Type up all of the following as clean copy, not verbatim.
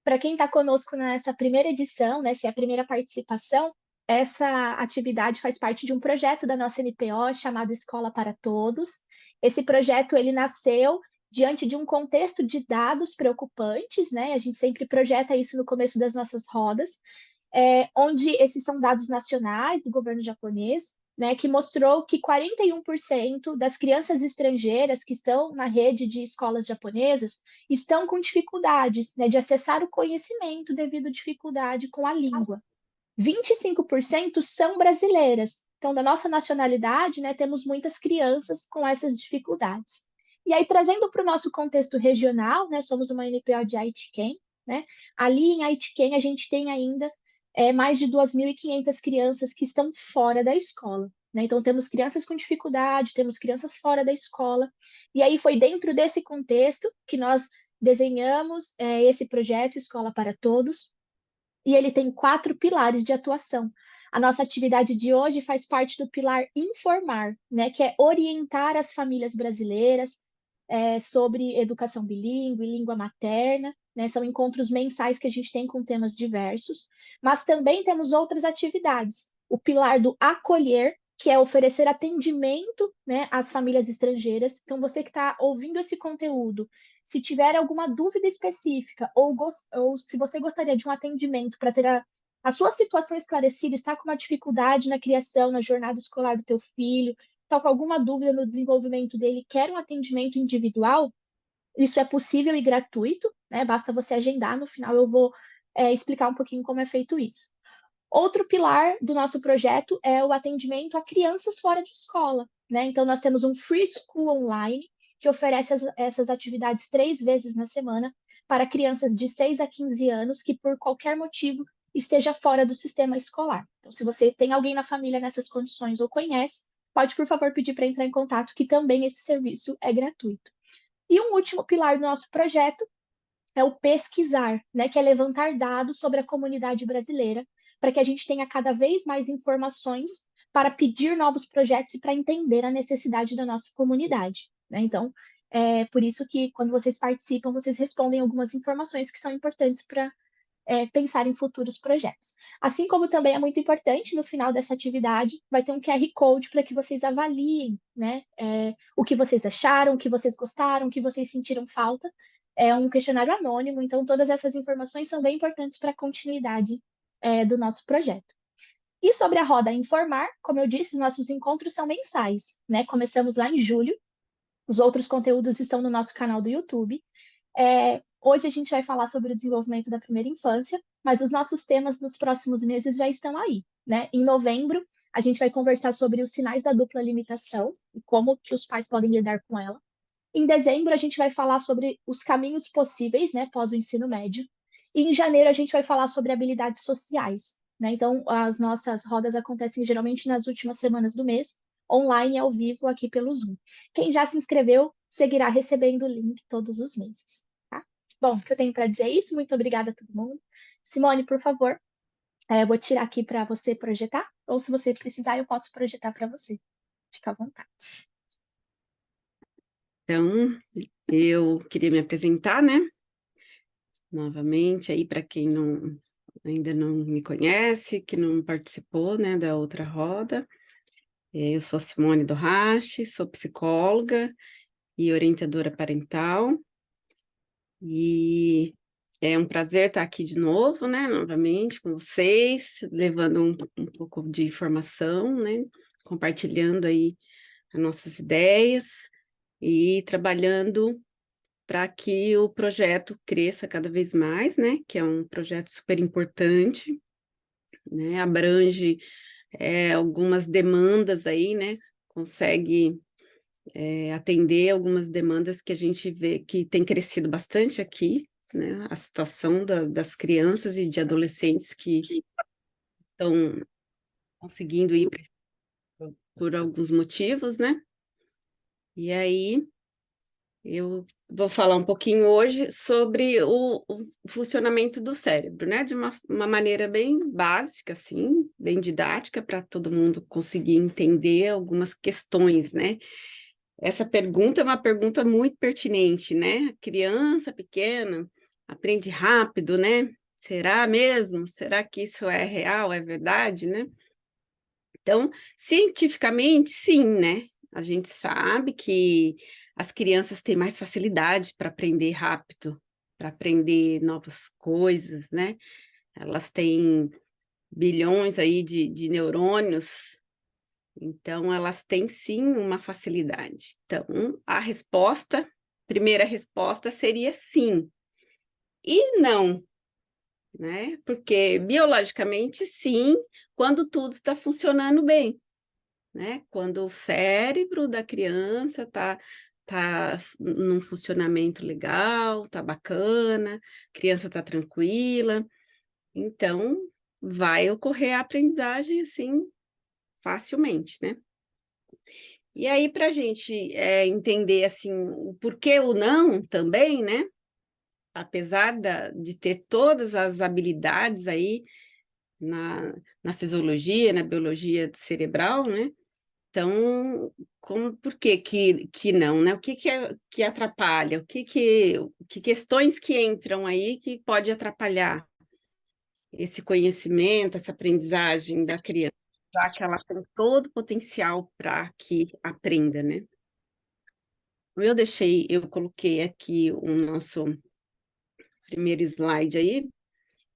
para quem está conosco nessa primeira edição, né, se é a primeira participação, essa atividade faz parte de um projeto da nossa NPO chamado Escola para Todos. Esse projeto ele nasceu diante de um contexto de dados preocupantes, né? A gente sempre projeta isso no começo das nossas rodas, onde esses são dados nacionais do governo japonês, né, que mostrou que 41% das crianças estrangeiras que estão na rede de escolas japonesas estão com dificuldades, né, de acessar o conhecimento devido à dificuldade com a língua. 25% são brasileiras. Então, da nossa nacionalidade, né, temos muitas crianças com essas dificuldades. E aí, trazendo para o nosso contexto regional, né, somos uma NPO de Aitken, né? Ali em Aitken, a gente tem ainda mais de 2.500 crianças que estão fora da escola. Né? Então, temos crianças com dificuldade, temos crianças fora da escola. E aí, foi dentro desse contexto que nós desenhamos esse projeto Escola para Todos, e ele tem 4 pilares de atuação. A nossa atividade de hoje faz parte do pilar informar, né, que é orientar as famílias brasileiras sobre educação bilíngue, língua materna, né, são encontros mensais que a gente tem com temas diversos, mas também temos outras atividades. O pilar do acolher, que é oferecer atendimento, né, às famílias estrangeiras. Então, você que está ouvindo esse conteúdo, se tiver alguma dúvida específica ou se você gostaria de um atendimento para ter a sua situação esclarecida, está com uma dificuldade na criação, na jornada escolar do teu filho, está com alguma dúvida no desenvolvimento dele, quer um atendimento individual, isso é possível e gratuito, né? Basta você agendar, no final eu vou explicar um pouquinho como é feito isso. Outro pilar do nosso projeto é o atendimento a crianças fora de escola, né? Então, nós temos um Free School Online, que oferece essas atividades 3 vezes na semana para crianças de 6 a 15 anos que, por qualquer motivo, esteja fora do sistema escolar. Então, se você tem alguém na família nessas condições ou conhece, pode, por favor, pedir para entrar em contato, que também esse serviço é gratuito. E um último pilar do nosso projeto é o pesquisar, né, que é levantar dados sobre a comunidade brasileira, para que a gente tenha cada vez mais informações para pedir novos projetos e para entender a necessidade da nossa comunidade. Né? Então, é por isso que quando vocês participam, vocês respondem algumas informações que são importantes para pensar em futuros projetos. Assim como também é muito importante, no final dessa atividade, vai ter um QR Code para que vocês avaliem, né, o que vocês acharam, o que vocês gostaram, o que vocês sentiram falta. É um questionário anônimo, então todas essas informações são bem importantes para a continuidade do nosso projeto. E sobre a roda Informar, como eu disse, os nossos encontros são mensais, né? Começamos lá em julho, os outros conteúdos estão no nosso canal do YouTube. Hoje a gente vai falar sobre o desenvolvimento da primeira infância, mas os nossos temas dos próximos meses já estão aí, né? Em novembro, a gente vai conversar sobre os sinais da dupla limitação e como que os pais podem lidar com ela. Em dezembro, a gente vai falar sobre os caminhos possíveis, né, pós o ensino médio. E em janeiro, a gente vai falar sobre habilidades sociais, né? Então, as nossas rodas acontecem geralmente nas últimas semanas do mês, online e ao vivo aqui pelo Zoom. Quem já se inscreveu, seguirá recebendo o link todos os meses. Tá? Bom, o que eu tenho para dizer é isso. Muito obrigada a todo mundo. Simone, por favor, eu vou tirar aqui para você projetar, ou se você precisar, eu posso projetar para você. Fica à vontade. Então, eu queria me apresentar, né? Novamente, aí para quem ainda não me conhece, que não participou, né, da outra roda. Eu sou Simone Dorrache, sou psicóloga e orientadora parental. E é um prazer estar aqui de novo, né, novamente com vocês, levando um pouco de informação, né, compartilhando aí as nossas ideias e trabalhando para que o projeto cresça cada vez mais, né, que é um projeto super importante, né, abrange algumas demandas aí, né, consegue atender algumas demandas que a gente vê que tem crescido bastante aqui, né, a situação das crianças e de adolescentes que estão conseguindo ir por alguns motivos, né, e aí eu vou falar um pouquinho hoje sobre o funcionamento do cérebro, né, de uma maneira bem básica, assim, bem didática, para todo mundo conseguir entender algumas questões, né. Essa pergunta é uma pergunta muito pertinente, né? Criança pequena, aprende rápido, né? Será mesmo? Será que isso é real, é verdade, né? Então, cientificamente, sim, né? A gente sabe que as crianças têm mais facilidade para aprender rápido, para aprender novas coisas, né? Elas têm bilhões aí de neurônios, então elas têm sim uma facilidade. Então, primeira resposta seria sim. E não, né? Porque biologicamente, sim, quando tudo está funcionando bem, né? Quando o cérebro da criança tá num funcionamento legal, tá bacana, a criança tá tranquila, então vai ocorrer a aprendizagem assim facilmente, né? E aí, para a gente entender assim o porquê o não também, né? Apesar de ter todas as habilidades aí na fisiologia, na biologia cerebral, né? Então, por que não, né? O que atrapalha? Que questões que entram aí que pode atrapalhar esse conhecimento, essa aprendizagem da criança, já que ela tem todo o potencial para que aprenda, né? Eu coloquei aqui o nosso primeiro slide aí,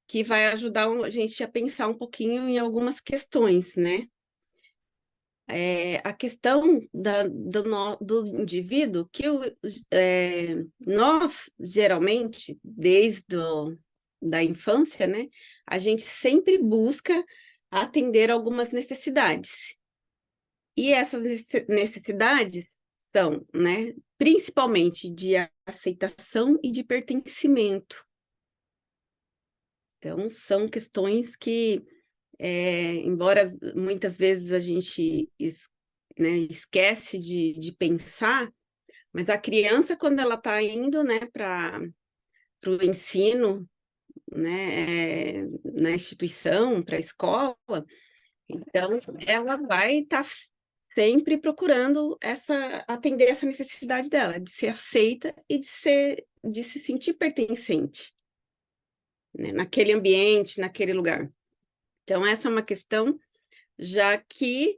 que vai ajudar a gente a pensar um pouquinho em algumas questões, né? A questão do indivíduo, nós, geralmente, da infância, né, a gente sempre busca atender algumas necessidades. E essas necessidades são, né, principalmente de aceitação e de pertencimento. Então, são questões que embora muitas vezes a gente né, esquece de pensar, mas a criança, quando ela está indo, né, para o ensino, né, na instituição, para a escola, então ela vai estar sempre procurando atender essa necessidade dela, de ser aceita e de se sentir pertencente, né, naquele ambiente, naquele lugar. Então, essa é uma questão já que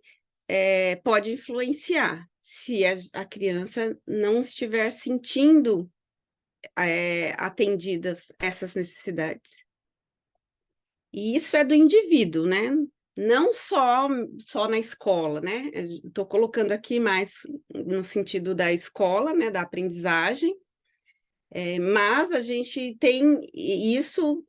pode influenciar se a criança não estiver sentindo atendidas essas necessidades. E isso é do indivíduo, né? Não só na escola, né? Estou colocando aqui mais no sentido da escola, né? Da aprendizagem, mas a gente tem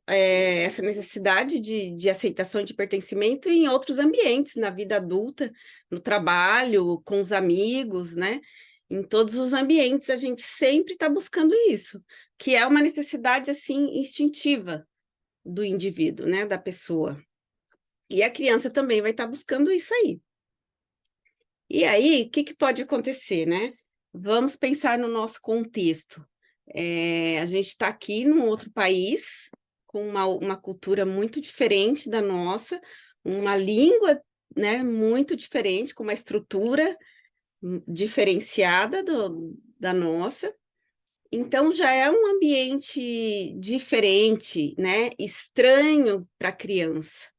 essa necessidade de aceitação e de pertencimento em outros ambientes, na vida adulta, no trabalho, com os amigos, né? Em todos os ambientes a gente sempre está buscando isso, que é uma necessidade assim instintiva do indivíduo, né? Da pessoa. E a criança também vai estar buscando isso aí. E aí, o que pode acontecer, né? Vamos pensar no nosso contexto. A gente está aqui num outro país, com uma cultura muito diferente da nossa, uma língua, né, muito diferente, com uma estrutura diferenciada da nossa. Então, já é um ambiente diferente, né, estranho para a criança.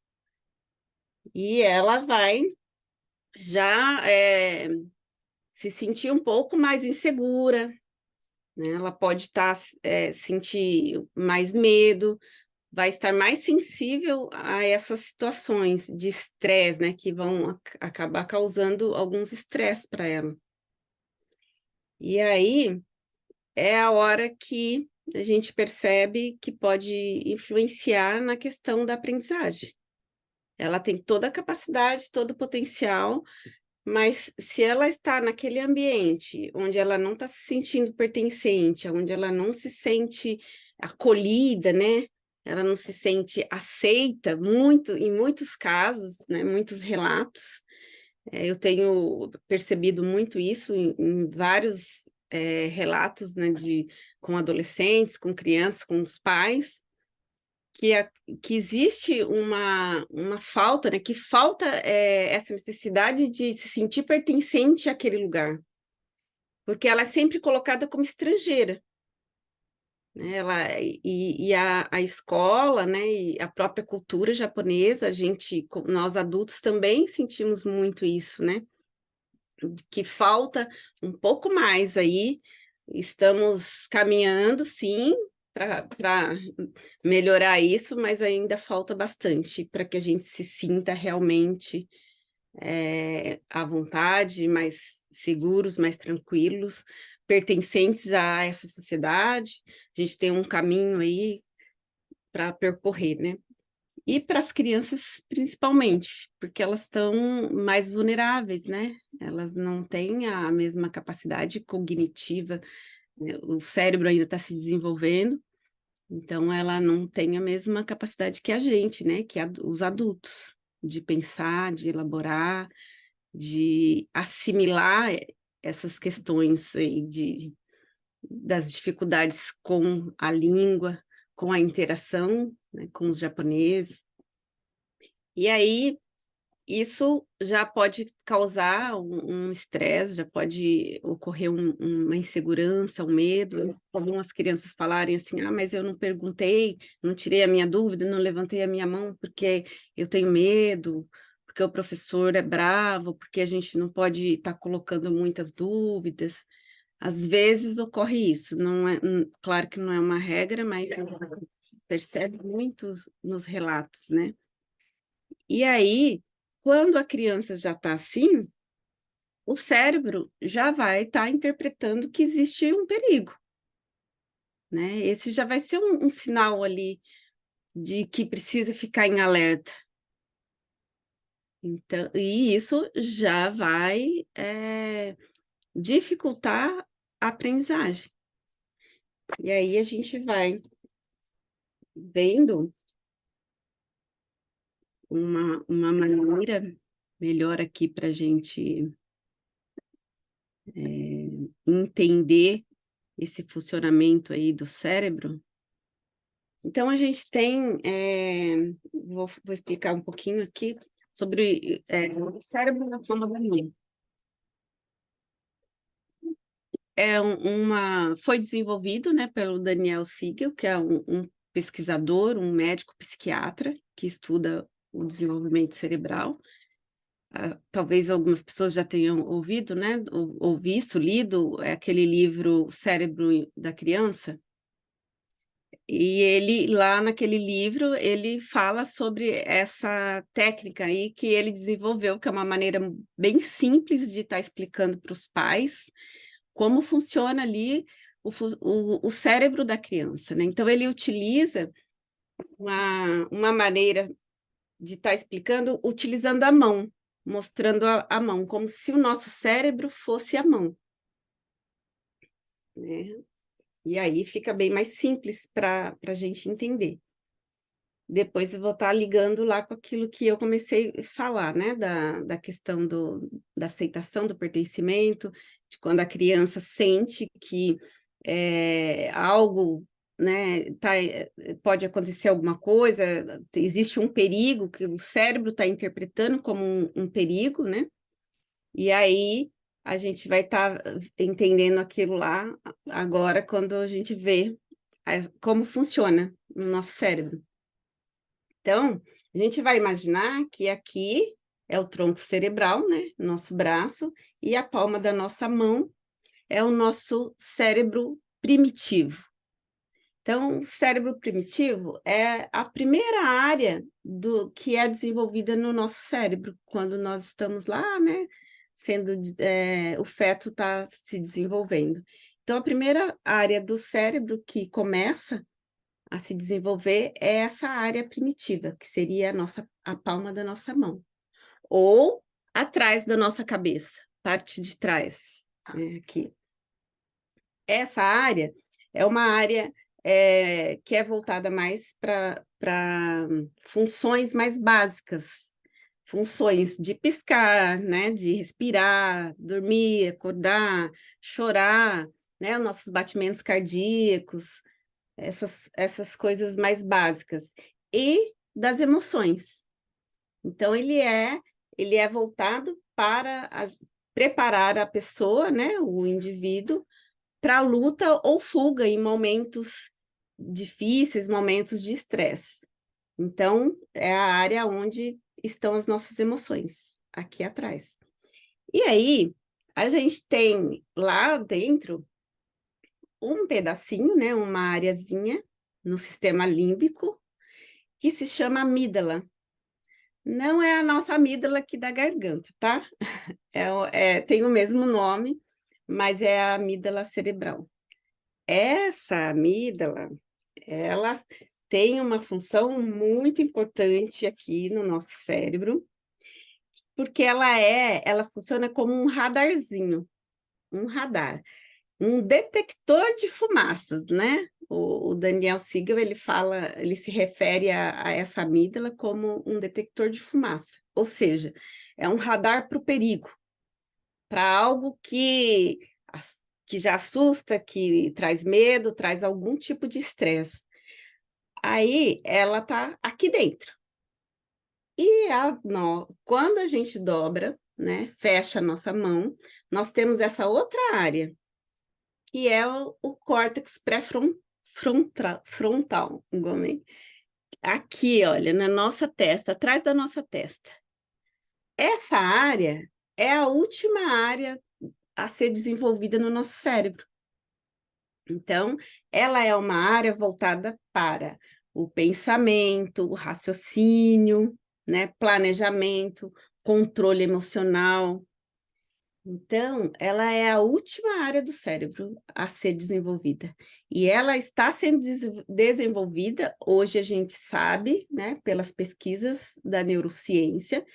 E ela vai já se sentir um pouco mais insegura, né? Ela pode sentir mais medo, vai estar mais sensível a essas situações de estresse, né? Que vão acabar causando alguns estresses para ela. E aí é a hora que a gente percebe que pode influenciar na questão da aprendizagem. Ela tem toda a capacidade, todo o potencial, mas se ela está naquele ambiente onde ela não está se sentindo pertencente, onde ela não se sente acolhida, né? Ela não se sente aceita, em muitos casos, né? Muitos relatos. Eu tenho percebido muito isso em vários relatos, né? Com adolescentes, com crianças, com os pais, que existe uma falta, né? Que falta essa necessidade de se sentir pertencente àquele lugar, porque ela é sempre colocada como estrangeira, né? A escola, né, e a própria cultura japonesa, nós adultos também sentimos muito isso, né? Que falta um pouco mais aí. Estamos caminhando, sim, para melhorar isso, mas ainda falta bastante para que a gente se sinta realmente à vontade, mais seguros, mais tranquilos, pertencentes a essa sociedade. A gente tem um caminho aí para percorrer, né? E para as crianças, principalmente, porque elas estão mais vulneráveis, né? Elas não têm a mesma capacidade cognitiva, né? O cérebro ainda está se desenvolvendo, então ela não tem a mesma capacidade que a gente, né? Que os adultos, de pensar, de elaborar, de assimilar essas questões aí das dificuldades com a língua, com a interação, né, com os japoneses. E aí, isso já pode causar um estresse, já pode ocorrer uma insegurança, um medo. Algumas crianças falarem assim: ah, mas eu não perguntei, não tirei a minha dúvida, não levantei a minha mão porque eu tenho medo, porque o professor é bravo, porque a gente não pode estar colocando muitas dúvidas. Às vezes ocorre isso, não é, claro que não é uma regra, mas percebe muito nos relatos, né? E aí, quando a criança já está assim, o cérebro já vai estar interpretando que existe um perigo, né? Esse já vai ser um sinal ali de que precisa ficar em alerta. Então, e isso já vai dificultar a aprendizagem. E aí a gente vai vendo uma maneira melhor aqui para a gente entender esse funcionamento aí do cérebro. Então, a gente tem, vou explicar um pouquinho aqui sobre o cérebro na palma da mão. Foi desenvolvido, né, pelo Daniel Siegel, que é um pesquisador, um médico psiquiatra, que estuda o desenvolvimento cerebral. Talvez algumas pessoas já tenham ouvido, né, ou visto, lido aquele livro O Cérebro da Criança. E ele, lá naquele livro, ele fala sobre essa técnica aí que ele desenvolveu, que é uma maneira bem simples de estar explicando para os pais como funciona ali o cérebro da criança, né? Então, ele utiliza uma maneira de estar explicando utilizando a mão, mostrando a mão, como se o nosso cérebro fosse a mão, né? E aí fica bem mais simples para a gente entender. Depois eu vou estar ligando lá com aquilo que eu comecei a falar, né? Da questão da aceitação do pertencimento, de quando a criança sente que algo, né, pode acontecer alguma coisa, existe um perigo que o cérebro está interpretando como um perigo, né? E aí a gente vai estar entendendo aquilo lá agora quando a gente vê como funciona no nosso cérebro. Então, a gente vai imaginar que aqui é o tronco cerebral, né? Nosso braço, e a palma da nossa mão é o nosso cérebro primitivo. Então, o cérebro primitivo é a primeira área que é desenvolvida no nosso cérebro, quando nós estamos lá, né? O feto está se desenvolvendo. Então, a primeira área do cérebro que começa a se desenvolver é essa área primitiva, que seria a palma da nossa mão, ou atrás da nossa cabeça, parte de trás, né, aqui. Essa área é uma área que é voltada mais para funções mais básicas, funções de piscar, né, de respirar, dormir, acordar, chorar, né, nossos batimentos cardíacos, essas coisas mais básicas, e das emoções. Então, ele é voltado para preparar a pessoa, né, o indivíduo, para luta ou fuga em momentos difíceis, momentos de estresse. Então, é a área onde estão as nossas emoções, aqui atrás. E aí, a gente tem lá dentro um pedacinho, né, uma areazinha no sistema límbico, que se chama amígdala. Não é a nossa amígdala aqui da garganta, tá? Tem o mesmo nome, mas é a amígdala cerebral. Essa amígdala, ela tem uma função muito importante aqui no nosso cérebro, porque ela funciona como um radarzinho, um radar, um detector de fumaças, né? O Daniel Siegel, ele se refere a essa amígdala como um detector de fumaça, ou seja, é um radar para o perigo, para algo que já assusta, que traz medo, traz algum tipo de estresse. Aí ela está aqui dentro. E quando a gente dobra, né, fecha a nossa mão, nós temos essa outra área, que é o córtex pré-frontal, aqui, olha, na nossa testa, atrás da nossa testa. Essa área é a última área a ser desenvolvida no nosso cérebro. Então, ela é uma área voltada para o pensamento, o raciocínio, né, planejamento, controle emocional. Então, ela é a última área do cérebro a ser desenvolvida. E ela está sendo desenvolvida, hoje a gente sabe, né, pelas pesquisas da neurociência,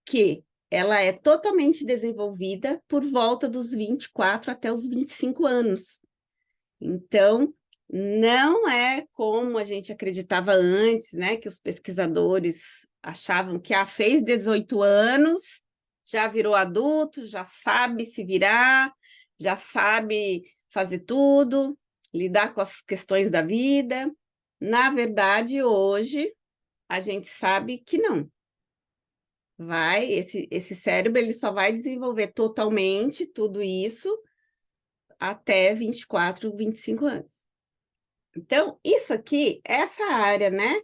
que ela é totalmente desenvolvida por volta dos 24 até os 25 anos. Então, não é como a gente acreditava antes, né, que os pesquisadores achavam que fez 18 anos, já virou adulto, já sabe se virar, já sabe fazer tudo, lidar com as questões da vida. Na verdade, hoje, a gente sabe que não. Esse cérebro ele só vai desenvolver totalmente tudo isso até 24, 25 anos. Então, isso aqui, essa área, né,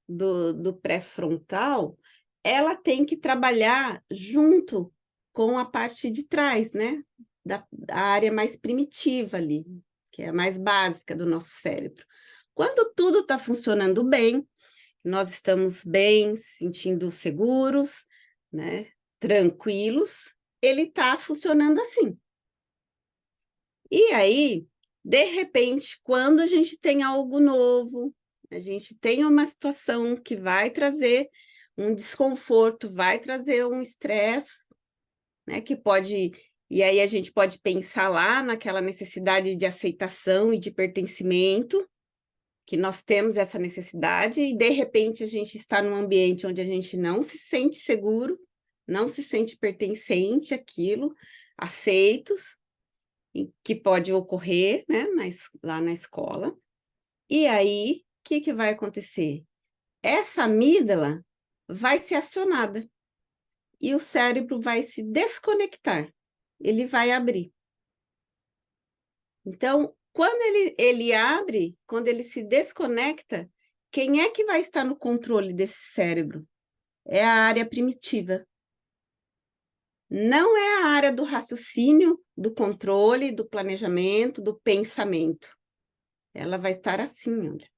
do pré-frontal, ela tem que trabalhar junto com a parte de trás, né, da área mais primitiva ali, que é a mais básica do nosso cérebro. Quando tudo está funcionando bem, nós estamos bem, sentindo seguros, né, tranquilos, ele está funcionando assim. E aí, de repente, quando a gente tem algo novo, a gente tem uma situação que vai trazer um desconforto, vai trazer um estresse, né, que pode... E aí a gente pode pensar lá naquela necessidade de aceitação e de pertencimento, que nós temos essa necessidade, e de repente a gente está num ambiente onde a gente não se sente seguro, não se sente pertencente àquilo, aceitos, que pode ocorrer, né, lá na escola. E aí, o que vai acontecer? Essa amígdala vai ser acionada e o cérebro vai se desconectar, ele vai abrir. Então, quando ele abre, quando ele se desconecta, quem é que vai estar no controle desse cérebro? É a área primitiva. Não é a área do raciocínio, do controle, do planejamento, do pensamento. Ela vai estar assim, olha.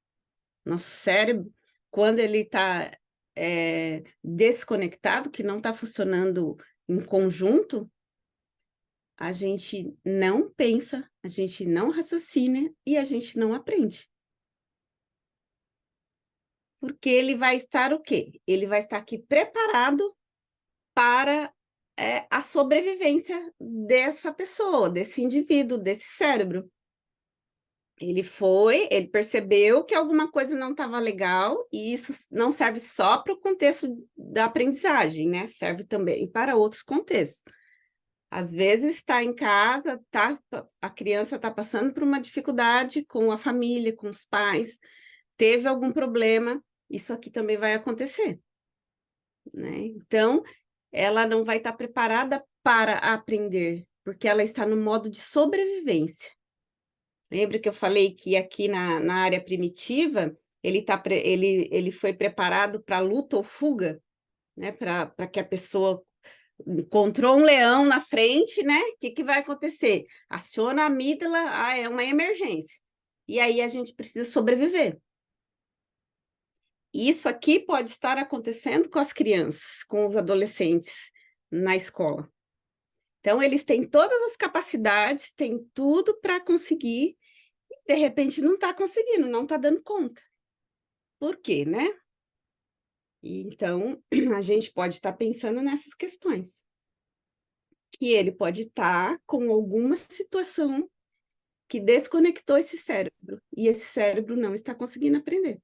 Nosso cérebro, quando ele está desconectado, que não está funcionando em conjunto, a gente não pensa, a gente não raciocina e a gente não aprende. Porque ele vai estar o quê? Ele vai estar aqui preparado para a sobrevivência dessa pessoa, desse indivíduo, desse cérebro. Ele percebeu que alguma coisa não estava legal, e isso não serve só para o contexto da aprendizagem, né? Serve também para outros contextos. Às vezes está em casa, a criança está passando por uma dificuldade com a família, com os pais, teve algum problema, isso aqui também vai acontecer, né? Então, ela não vai estar preparada para aprender, porque ela está no modo de sobrevivência. Lembra que eu falei que aqui na área primitiva, ele foi preparado para luta ou fuga, né? Para que a pessoa encontrou um leão na frente, né? O que vai acontecer? Aciona a amígdala, é uma emergência. E aí a gente precisa sobreviver. Isso aqui pode estar acontecendo com as crianças, com os adolescentes na escola. Então, eles têm todas as capacidades, têm tudo para conseguir, e de repente não está conseguindo, não está dando conta. Por quê, né? Então, a gente pode estar pensando nessas questões. Que ele pode estar com alguma situação que desconectou esse cérebro, e esse cérebro não está conseguindo aprender.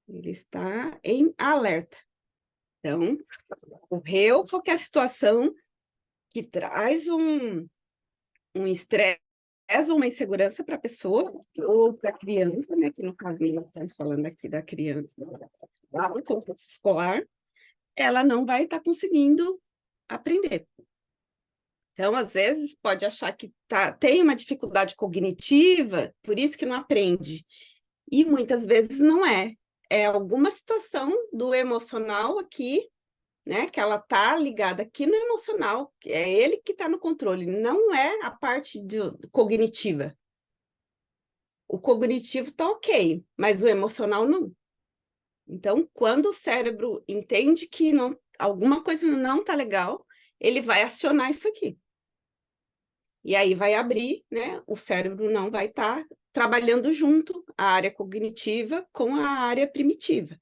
Ele está em alerta. Então, ocorreu qualquer situação que traz um estresse ou uma insegurança para a pessoa ou para a criança, né? Que no caso nós estamos falando aqui da criança, lá no contexto escolar, ela não vai estar conseguindo aprender. Então, às vezes, pode achar que tem uma dificuldade cognitiva, por isso que não aprende. E muitas vezes não é. É alguma situação do emocional aqui, né? Que ela está ligada aqui no emocional, é ele que está no controle, não é a parte cognitiva. O cognitivo está ok, mas o emocional não. Então, quando o cérebro entende que alguma coisa não está legal, ele vai acionar isso aqui. E aí vai abrir, né? O cérebro não vai estar trabalhando junto a área cognitiva com a área primitiva,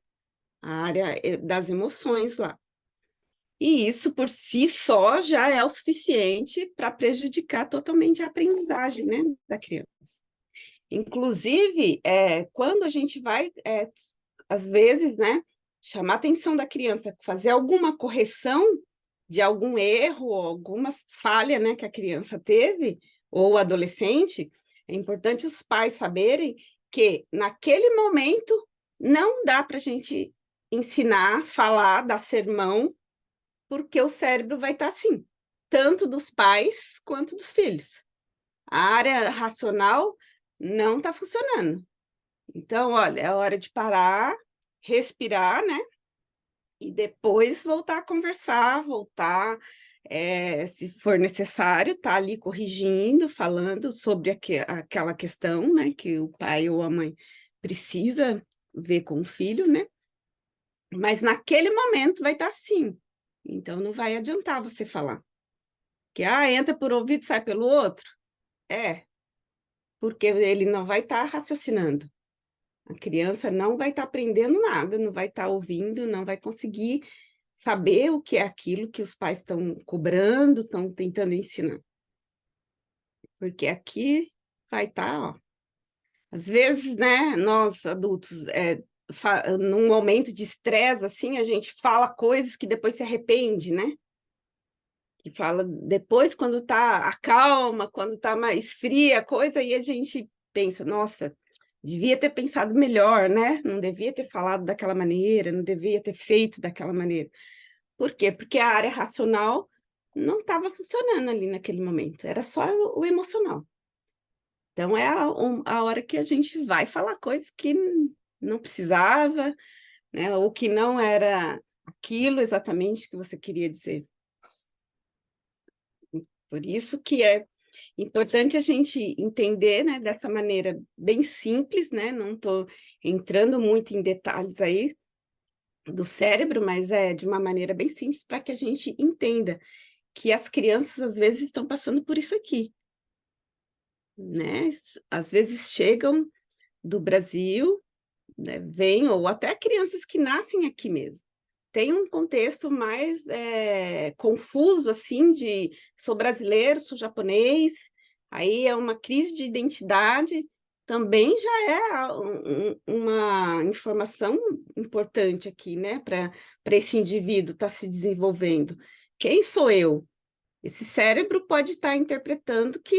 a área das emoções lá. E isso por si só já é o suficiente para prejudicar totalmente a aprendizagem, né, da criança. Inclusive, quando a gente vai, às vezes, né, chamar a atenção da criança, fazer alguma correção de algum erro, ou alguma falha, né, que a criança teve, ou o adolescente, é importante os pais saberem que, naquele momento, não dá para a gente ensinar, falar, dar sermão, porque o cérebro vai estar assim, tanto dos pais quanto dos filhos. A área racional não está funcionando. Então, olha, é hora de parar, respirar, né? E depois voltar a conversar, se for necessário, tá ali corrigindo, falando sobre aquela questão, né? Que o pai ou a mãe precisa ver com o filho, né? Mas naquele momento vai estar assim. Então, não vai adiantar você falar. Que, entra por um ouvido e sai pelo outro. Porque ele não vai estar raciocinando. A criança não vai estar aprendendo nada, não vai estar ouvindo, não vai conseguir saber o que é aquilo que os pais estão cobrando, estão tentando ensinar. Porque aqui vai estar, ó. Às vezes, né, nós adultos, num momento de estresse, assim, a gente fala coisas que depois se arrepende, né? Que fala depois, quando tá acalma, quando tá mais fria a coisa, aí a gente pensa, nossa, devia ter pensado melhor, né? Não devia ter falado daquela maneira, não devia ter feito daquela maneira. Por quê? Porque a área racional não estava funcionando ali naquele momento, era só o emocional. Então, é a hora que a gente vai falar coisas que não precisava, né? Ou que não era aquilo exatamente que você queria dizer. Por isso que é importante a gente entender, né, dessa maneira bem simples, né? Não estou entrando muito em detalhes aí do cérebro, mas é de uma maneira bem simples para que a gente entenda que as crianças às vezes estão passando por isso aqui, né? Às vezes chegam do Brasil, né, vêm, ou até crianças que nascem aqui mesmo. Tem um contexto mais confuso, assim, de sou brasileiro, sou japonês, aí é uma crise de identidade, também já é uma informação importante aqui, né, para esse indivíduo estar se desenvolvendo. Quem sou eu? Esse cérebro pode estar interpretando que,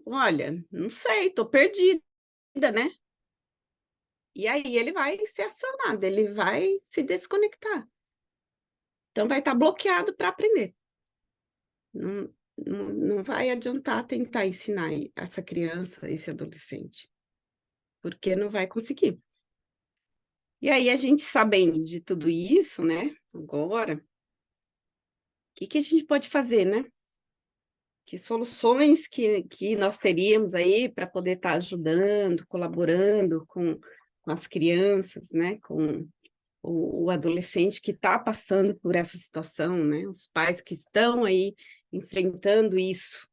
olha, não sei, estou perdida, né? E aí ele vai ser acionado, ele vai se desconectar. Então vai estar bloqueado para aprender. não vai adiantar tentar ensinar essa criança, esse adolescente, porque não vai conseguir. E aí, a gente sabendo de tudo isso, né, agora, o que a gente pode fazer, né? Que soluções que nós teríamos aí para poder estar ajudando, colaborando com as crianças, né, com o adolescente que está passando por essa situação, né, os pais que estão aí enfrentando isso.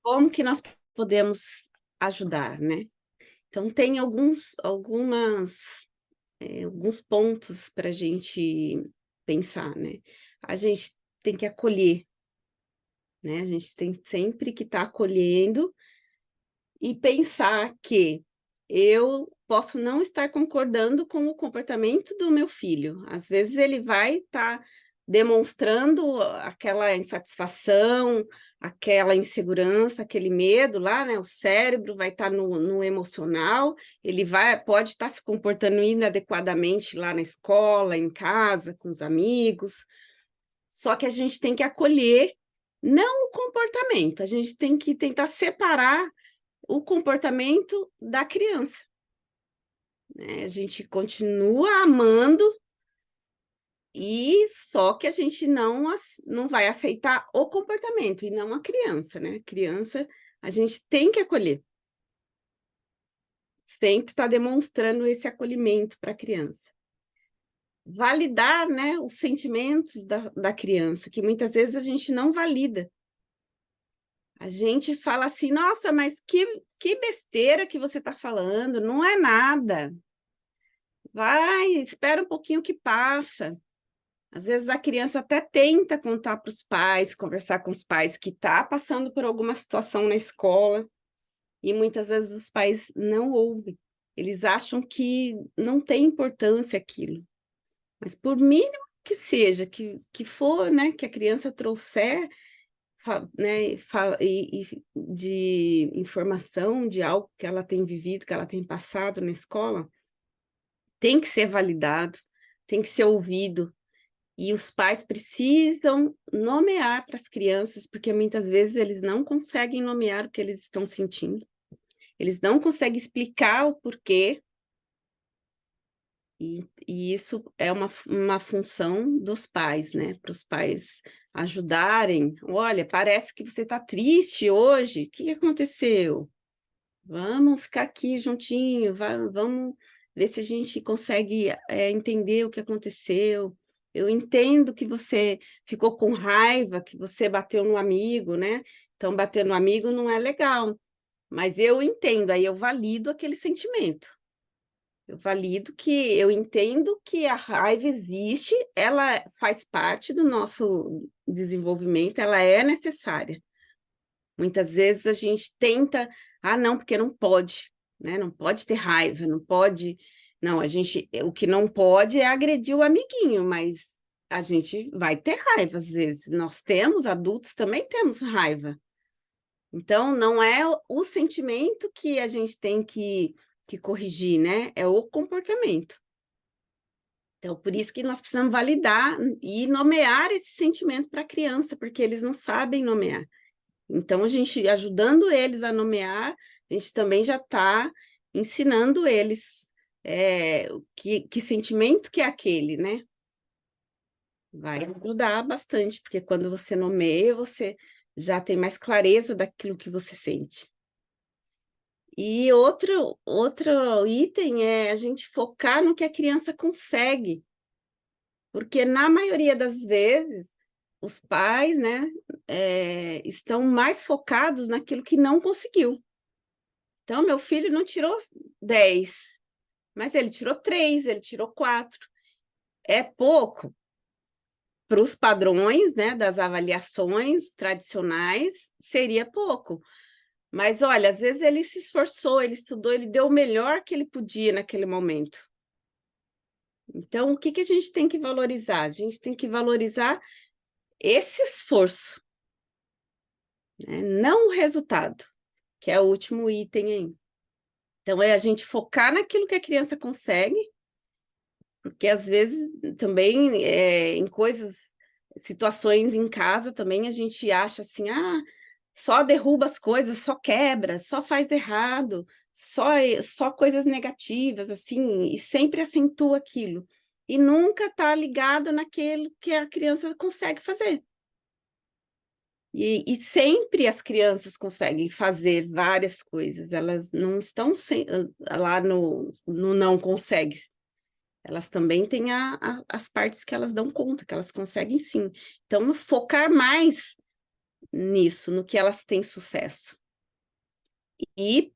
Como que nós podemos ajudar, né? Então, tem alguns pontos para a gente pensar, né? A gente tem que acolher, né? A gente tem sempre que estar acolhendo e pensar que eu posso não estar concordando com o comportamento do meu filho. Às vezes ele vai estar demonstrando aquela insatisfação, aquela insegurança, aquele medo lá, né? O cérebro vai estar no emocional, pode estar se comportando inadequadamente lá na escola, em casa, com os amigos. Só que a gente tem que acolher não o comportamento, a gente tem que tentar separar o comportamento da criança, né? A gente continua amando e só que a gente não vai aceitar o comportamento e não a criança, né? Criança, a gente tem que acolher. Sempre está demonstrando esse acolhimento para a criança. Validar, né, os sentimentos da criança, que muitas vezes a gente não valida. A gente fala assim, nossa, mas que besteira que você está falando, não é nada. Vai, espera um pouquinho que passa. Às vezes a criança até tenta contar para os pais, conversar com os pais que está passando por alguma situação na escola, e muitas vezes os pais não ouvem. Eles acham que não tem importância aquilo. Mas por mínimo que seja, que for, né, que a criança trouxer, né, de informação de algo que ela tem vivido, que ela tem passado na escola, tem que ser validado, tem que ser ouvido. E os pais precisam nomear para as crianças, porque muitas vezes eles não conseguem nomear o que eles estão sentindo, eles não conseguem explicar o porquê, e isso é uma função dos pais, né? Para os pais ajudarem. Olha, parece que você está triste hoje, o que aconteceu? Vamos ficar aqui juntinho, vamos ver se a gente consegue entender o que aconteceu. Eu entendo que você ficou com raiva, que você bateu no amigo, né? Então, bater no amigo não é legal, mas eu entendo, aí eu valido aquele sentimento. Eu entendo que a raiva existe, ela faz parte do nosso desenvolvimento, ela é necessária. Muitas vezes a gente tenta, não, porque não pode, né? Não pode ter raiva, não pode. Não, o que não pode é agredir o amiguinho, mas a gente vai ter raiva às vezes. Nós temos, adultos também temos raiva. Então, não é o sentimento que a gente tem que corrigir, né? É o comportamento. Então, por isso que nós precisamos validar e nomear esse sentimento para a criança, porque eles não sabem nomear. Então, a gente ajudando eles a nomear, a gente também já está ensinando eles que sentimento que é aquele, né? Vai ajudar bastante, porque quando você nomeia, você já tem mais clareza daquilo que você sente. E outro item é a gente focar no que a criança consegue, porque na maioria das vezes os pais, né, estão mais focados naquilo que não conseguiu. Então, meu filho não tirou 10, mas ele tirou 3, ele tirou 4. É pouco para os padrões, né, das avaliações tradicionais, seria pouco. Mas, olha, às vezes ele se esforçou, ele estudou, ele deu o melhor que ele podia naquele momento. Então, o que a gente tem que valorizar? A gente tem que valorizar esse esforço, né? Não o resultado, que é o último item aí. Então, é a gente focar naquilo que a criança consegue, porque às vezes também em coisas situações em casa também a gente acha assim, só derruba as coisas, só quebra, só faz errado, só coisas negativas, assim, e sempre acentua aquilo. E nunca está ligado naquilo que a criança consegue fazer. E sempre as crianças conseguem fazer várias coisas, elas não estão lá no não consegue. Elas também têm as partes que elas dão conta, que elas conseguem sim. Então, focar mais nisso, no que elas têm sucesso. E,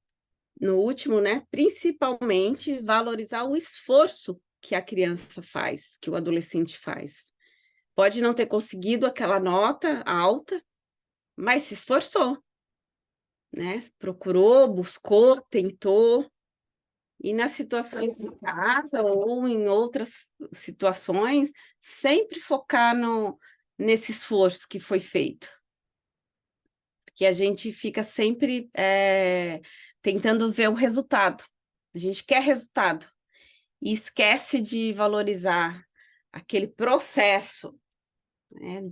no último, né, principalmente, valorizar o esforço que a criança faz, que o adolescente faz. Pode não ter conseguido aquela nota alta, mas se esforçou, né? Procurou, buscou, tentou. E nas situações em casa ou em outras situações, sempre focar nesse esforço que foi feito. Que a gente fica sempre tentando ver o resultado. A gente quer resultado e esquece de valorizar aquele processo, né,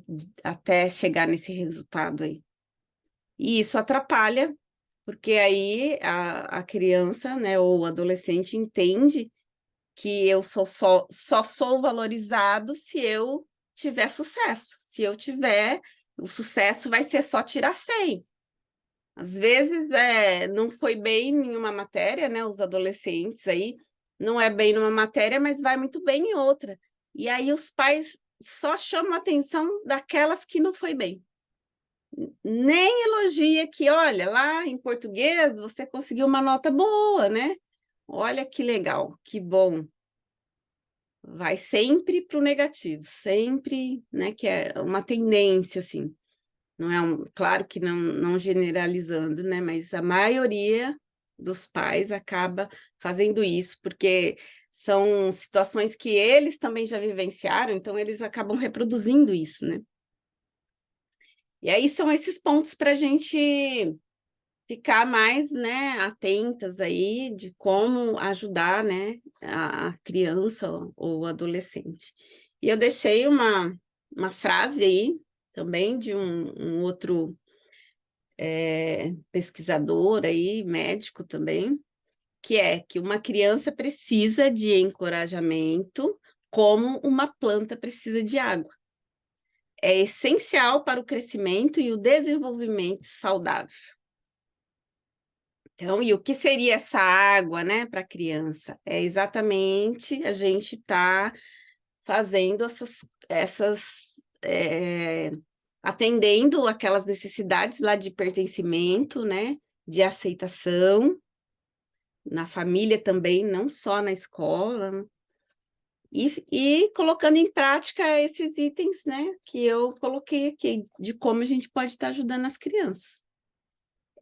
até chegar nesse resultado aí. E isso atrapalha, porque aí a criança, né, ou o adolescente entende que eu só sou valorizado se eu tiver sucesso. Se eu tiver, o sucesso vai ser só tirar 100. Às vezes não foi bem em uma matéria, né? Os adolescentes aí não é bem numa matéria, mas vai muito bem em outra. E aí os pais só chamam a atenção daquelas que não foi bem. Nem elogia que, olha, lá em português você conseguiu uma nota boa, né? Olha que legal, que bom. Vai sempre para o negativo, sempre, né? Que é uma tendência, assim. Não é claro que não generalizando, né? Mas a maioria dos pais acaba fazendo isso, porque são situações que eles também já vivenciaram, então eles acabam reproduzindo isso, né? E aí são esses pontos para a gente ficar mais, né, atentas aí de como ajudar, né, a criança ou o adolescente. E eu deixei uma frase aí também de um outro pesquisador aí, médico também, que é que uma criança precisa de encorajamento como uma planta precisa de água. É essencial para o crescimento e o desenvolvimento saudável. Então, e o que seria essa água, né, para a criança? É exatamente a gente estar fazendo atendendo aquelas necessidades lá de pertencimento, né, de aceitação, na família também, não só na escola, né? E colocando em prática esses itens, né, que eu coloquei aqui, de como a gente pode estar ajudando as crianças.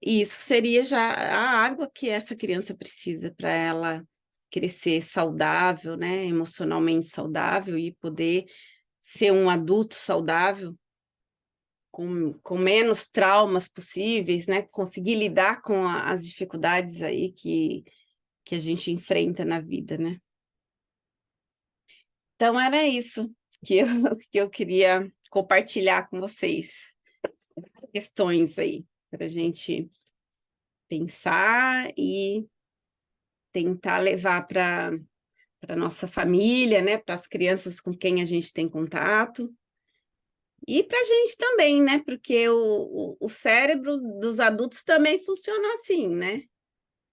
E isso seria já a água que essa criança precisa para ela crescer saudável, né, emocionalmente saudável e poder ser um adulto saudável, com menos traumas possíveis, né, conseguir lidar com as dificuldades aí que a gente enfrenta na vida, né? Então, era isso que eu, que eu queria compartilhar com vocês. Questões aí, para a gente pensar e tentar levar para a nossa família, né? Para as crianças com quem a gente tem contato. E para a gente também, né? Porque o cérebro dos adultos também funciona assim, né?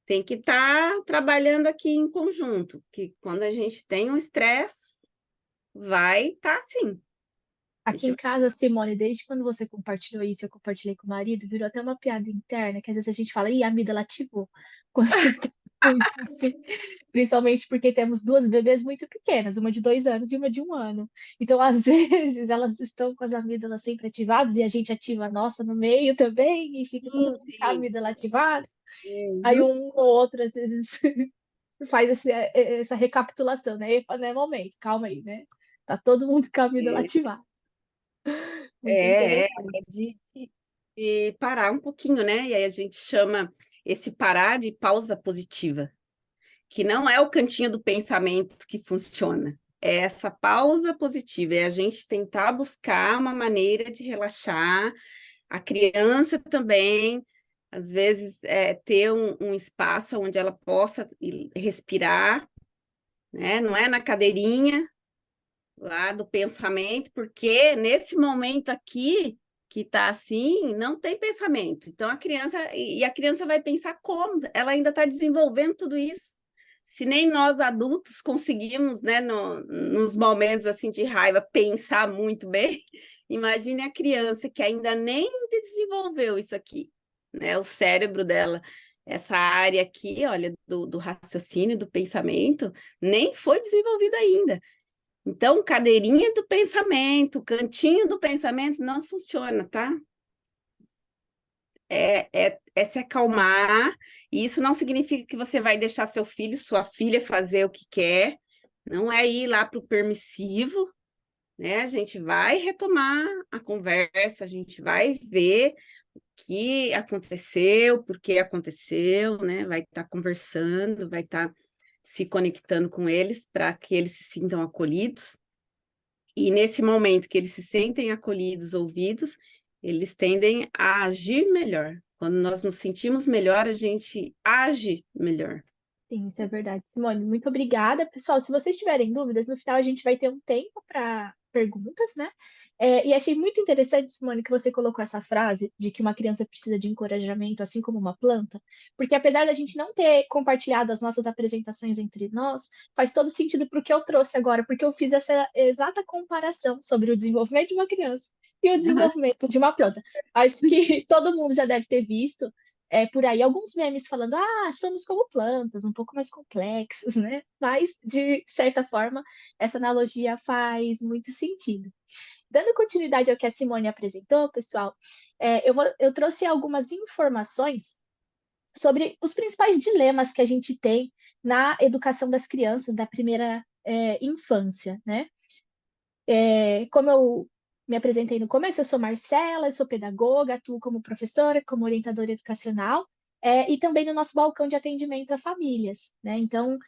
Tem que estar trabalhando aqui em conjunto, que quando a gente tem um estresse, vai estar assim. A Aqui em gente casa, Simone, desde quando você compartilhou isso, eu compartilhei com o marido, virou até uma piada interna, que às vezes a gente fala, ih, a amígdala ativou. Quando tá muito assim. Principalmente porque temos duas bebês muito pequenas, uma de 2 anos e uma de 1 ano. Então, às vezes, elas estão com as amígdalas sempre ativadas e a gente ativa a nossa no meio também, e fica todo sim, mundo com a sim. amígdala ativada. Aí Uhum. um ou outro, às vezes, faz essa recapitulação, né? Epa, não é momento, calma aí, né? Tá todo mundo com a amígdala ativada. Muito É interessante. de parar um pouquinho, né? E aí a gente chama esse parar de pausa positiva, que não é o cantinho do pensamento que funciona. é essa pausa positiva, é a gente tentar buscar uma maneira de relaxar, a criança também, às vezes, ter um espaço onde ela possa respirar, né? Não é na cadeirinha lá do pensamento, porque nesse momento aqui que está assim, não tem pensamento. Então a criança vai pensar como? Ela ainda está desenvolvendo tudo isso. Se nem nós adultos conseguimos, né, nos momentos assim de raiva, pensar muito bem, imagine a criança que ainda nem desenvolveu isso aqui, né? O cérebro dela, essa área aqui, olha, do raciocínio, do pensamento, nem foi desenvolvida ainda. Então, cadeirinha do pensamento, cantinho do pensamento não funciona, tá? É se acalmar, e isso não significa que você vai deixar seu filho, sua filha fazer o que quer, não é ir lá para o permissivo, né? A gente vai retomar a conversa, a gente vai ver o que aconteceu, por que aconteceu, né? Vai estar conversando, vai estar se conectando com eles para que eles se sintam acolhidos. E nesse momento que eles se sentem acolhidos, ouvidos, eles tendem a agir melhor. Quando nós nos sentimos melhor, a gente age melhor. Sim, isso é verdade. Simone, muito obrigada. Pessoal, se vocês tiverem dúvidas, no final a gente vai ter um tempo para perguntas, né? E achei muito interessante, Simone, que você colocou essa frase de que uma criança precisa de encorajamento, assim como uma planta, porque apesar da gente não ter compartilhado as nossas apresentações entre nós, faz todo sentido para o que eu trouxe agora, porque eu fiz essa exata comparação sobre o desenvolvimento de uma criança e o desenvolvimento de uma planta. Acho que todo mundo já deve ter visto por aí alguns memes falando, somos como plantas, um pouco mais complexos, né? Mas, de certa forma, essa analogia faz muito sentido. Dando continuidade ao que a Simone apresentou, pessoal, eu trouxe algumas informações sobre os principais dilemas que a gente tem na educação das crianças da primeira infância, né? Como eu me apresentei no começo, eu sou Marcela, eu sou pedagoga, atuo como professora, como orientadora educacional, e também no nosso balcão de atendimentos a famílias, né? Então,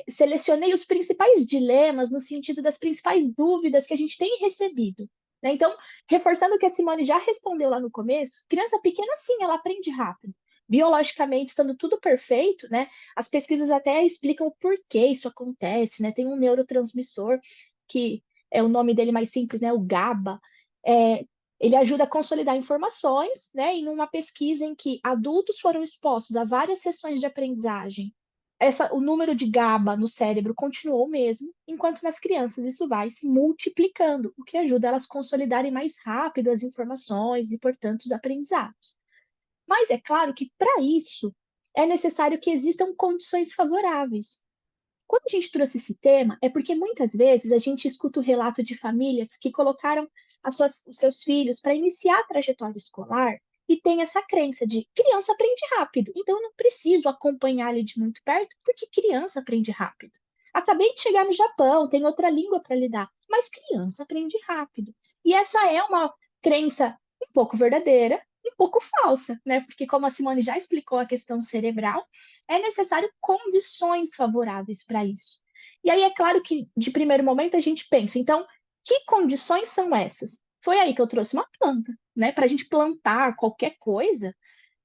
selecionei os principais dilemas no sentido das principais dúvidas que a gente tem recebido, né? Então, reforçando o que a Simone já respondeu lá no começo, criança pequena, sim, ela aprende rápido. Biologicamente, estando tudo perfeito, né? As pesquisas até explicam o porquê isso acontece, né? Tem um neurotransmissor que é o nome dele mais simples, né, o GABA, é, ele ajuda a consolidar informações, né, em uma pesquisa em que adultos foram expostos a várias sessões de aprendizagem. O número de GABA no cérebro continuou o mesmo, enquanto nas crianças isso vai se multiplicando, o que ajuda elas a consolidarem mais rápido as informações e, portanto, os aprendizados. Mas é claro que, para isso, é necessário que existam condições favoráveis. Quando a gente trouxe esse tema, é porque muitas vezes a gente escuta o relato de famílias que colocaram os seus filhos para iniciar a trajetória escolar e tem essa crença de criança aprende rápido, então eu não preciso acompanhar ele de muito perto, porque criança aprende rápido. Acabei de chegar no Japão, tem outra língua para lidar, mas criança aprende rápido. E essa é uma crença um pouco verdadeira e um pouco falsa, né? Porque, como a Simone já explicou a questão cerebral, é necessário condições favoráveis para isso. E aí é claro que, de primeiro momento, a gente pensa, então, que condições são essas? Foi aí que eu trouxe uma planta, né? Para a gente plantar qualquer coisa,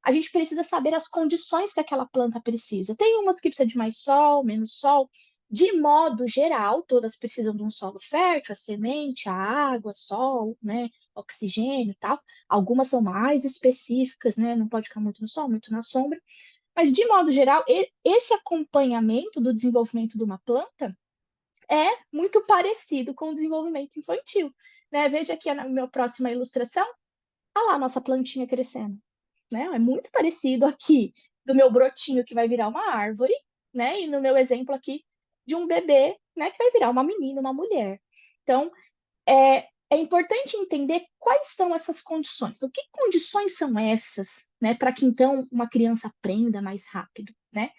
a gente precisa saber as condições que aquela planta precisa. Tem umas que precisam de mais sol, menos sol. De modo geral, todas precisam de um solo fértil, a semente, a água, sol, né? Oxigênio e tal. Algumas são mais específicas, né? Não pode ficar muito no sol, muito na sombra. Mas, de modo geral, esse acompanhamento do desenvolvimento de uma planta é muito parecido com o desenvolvimento infantil. Né? Veja aqui na minha próxima ilustração, olha lá a nossa plantinha crescendo. Né? É muito parecido aqui do meu brotinho que vai virar uma árvore, né? E no meu exemplo aqui de um bebê, né, que vai virar uma menina, uma mulher. Então, é importante entender quais são essas condições. O que condições são essas, né, para que então uma criança aprenda mais rápido, né?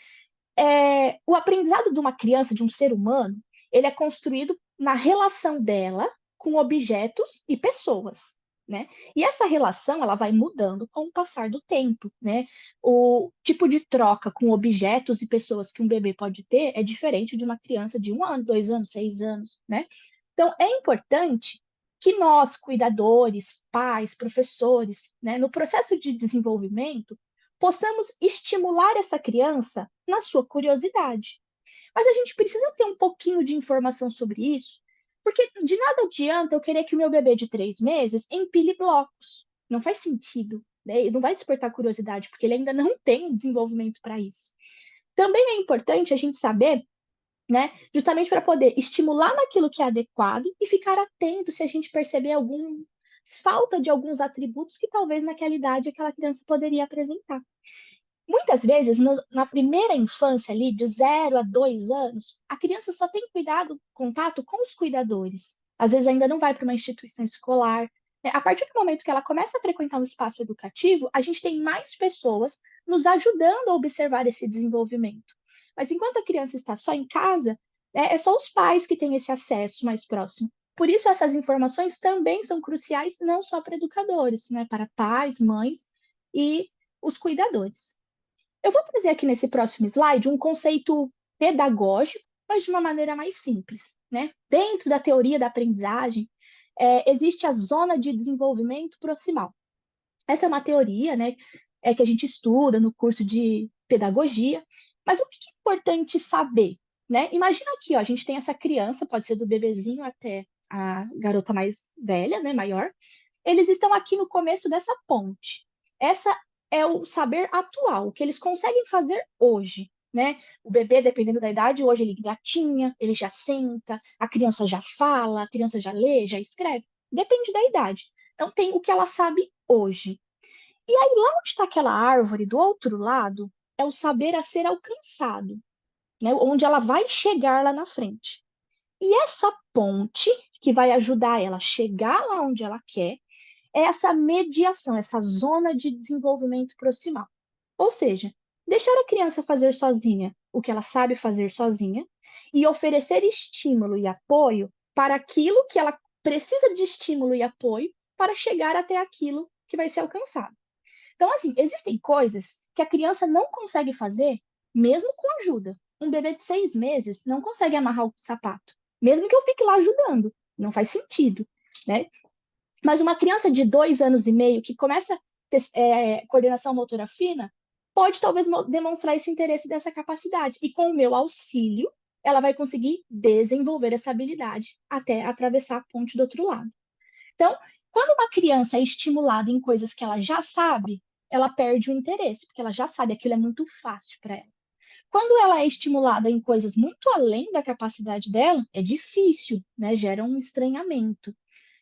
O aprendizado de uma criança, de um ser humano, ele é construído na relação dela com objetos e pessoas. né? E essa relação, ela vai mudando com o passar do tempo, né? O tipo de troca com objetos e pessoas que um bebê pode ter é diferente de uma criança de 1 ano, 2 anos, 6 anos, né? Então, é importante que nós, cuidadores, pais, professores, né, no processo de desenvolvimento, possamos estimular essa criança na sua curiosidade. Mas a gente precisa ter um pouquinho de informação sobre isso, porque de nada adianta eu querer que o meu bebê de 3 meses empilhe blocos. Não faz sentido, né? Ele não vai despertar curiosidade, porque ele ainda não tem desenvolvimento para isso. Também é importante a gente saber, né, justamente para poder estimular naquilo que é adequado e ficar atento se a gente perceber algum falta de alguns atributos que talvez naquela idade aquela criança poderia apresentar. Muitas vezes, na primeira infância ali, de 0 a 2 anos, a criança só tem cuidado, contato com os cuidadores. Às vezes ainda não vai para uma instituição escolar, né? A partir do momento que ela começa a frequentar um espaço educativo, a gente tem mais pessoas nos ajudando a observar esse desenvolvimento. Mas enquanto a criança está só em casa, né, é só os pais que têm esse acesso mais próximo. Por isso, essas informações também são cruciais, não só para educadores, né, para pais, mães e os cuidadores. Eu vou trazer aqui nesse próximo slide um conceito pedagógico, mas de uma maneira mais simples, né? Dentro da teoria da aprendizagem, existe a zona de desenvolvimento proximal. Essa é uma teoria, né, que a gente estuda no curso de pedagogia, mas o que é importante saber, né? Imagina aqui, ó, a gente tem essa criança, pode ser do bebezinho até a garota mais velha, né, maior. Eles estão aqui no começo dessa ponte. Essa é o saber atual, o que eles conseguem fazer hoje, né? O bebê, dependendo da idade, hoje ele engatinha, ele já senta, a criança já fala, a criança já lê, já escreve. Depende da idade. Então, tem o que ela sabe hoje. E aí, lá onde está aquela árvore, do outro lado, é o saber a ser alcançado, né? Onde ela vai chegar lá na frente. E essa ponte, que vai ajudar ela a chegar lá onde ela quer, é essa mediação, essa zona de desenvolvimento proximal. Ou seja, deixar a criança fazer sozinha o que ela sabe fazer sozinha e oferecer estímulo e apoio para aquilo que ela precisa de estímulo e apoio para chegar até aquilo que vai ser alcançado. Então, assim, existem coisas que a criança não consegue fazer mesmo com ajuda. Um bebê de 6 meses não consegue amarrar o sapato, mesmo que eu fique lá ajudando. Não faz sentido, né? Mas uma criança de 2 anos e meio que começa a ter coordenação motora fina, pode talvez demonstrar esse interesse dessa capacidade. E com o meu auxílio, ela vai conseguir desenvolver essa habilidade até atravessar a ponte do outro lado. Então, quando uma criança é estimulada em coisas que ela já sabe, ela perde o interesse, porque ela já sabe, aquilo é muito fácil para ela. Quando ela é estimulada em coisas muito além da capacidade dela, é difícil, né? Gera um estranhamento.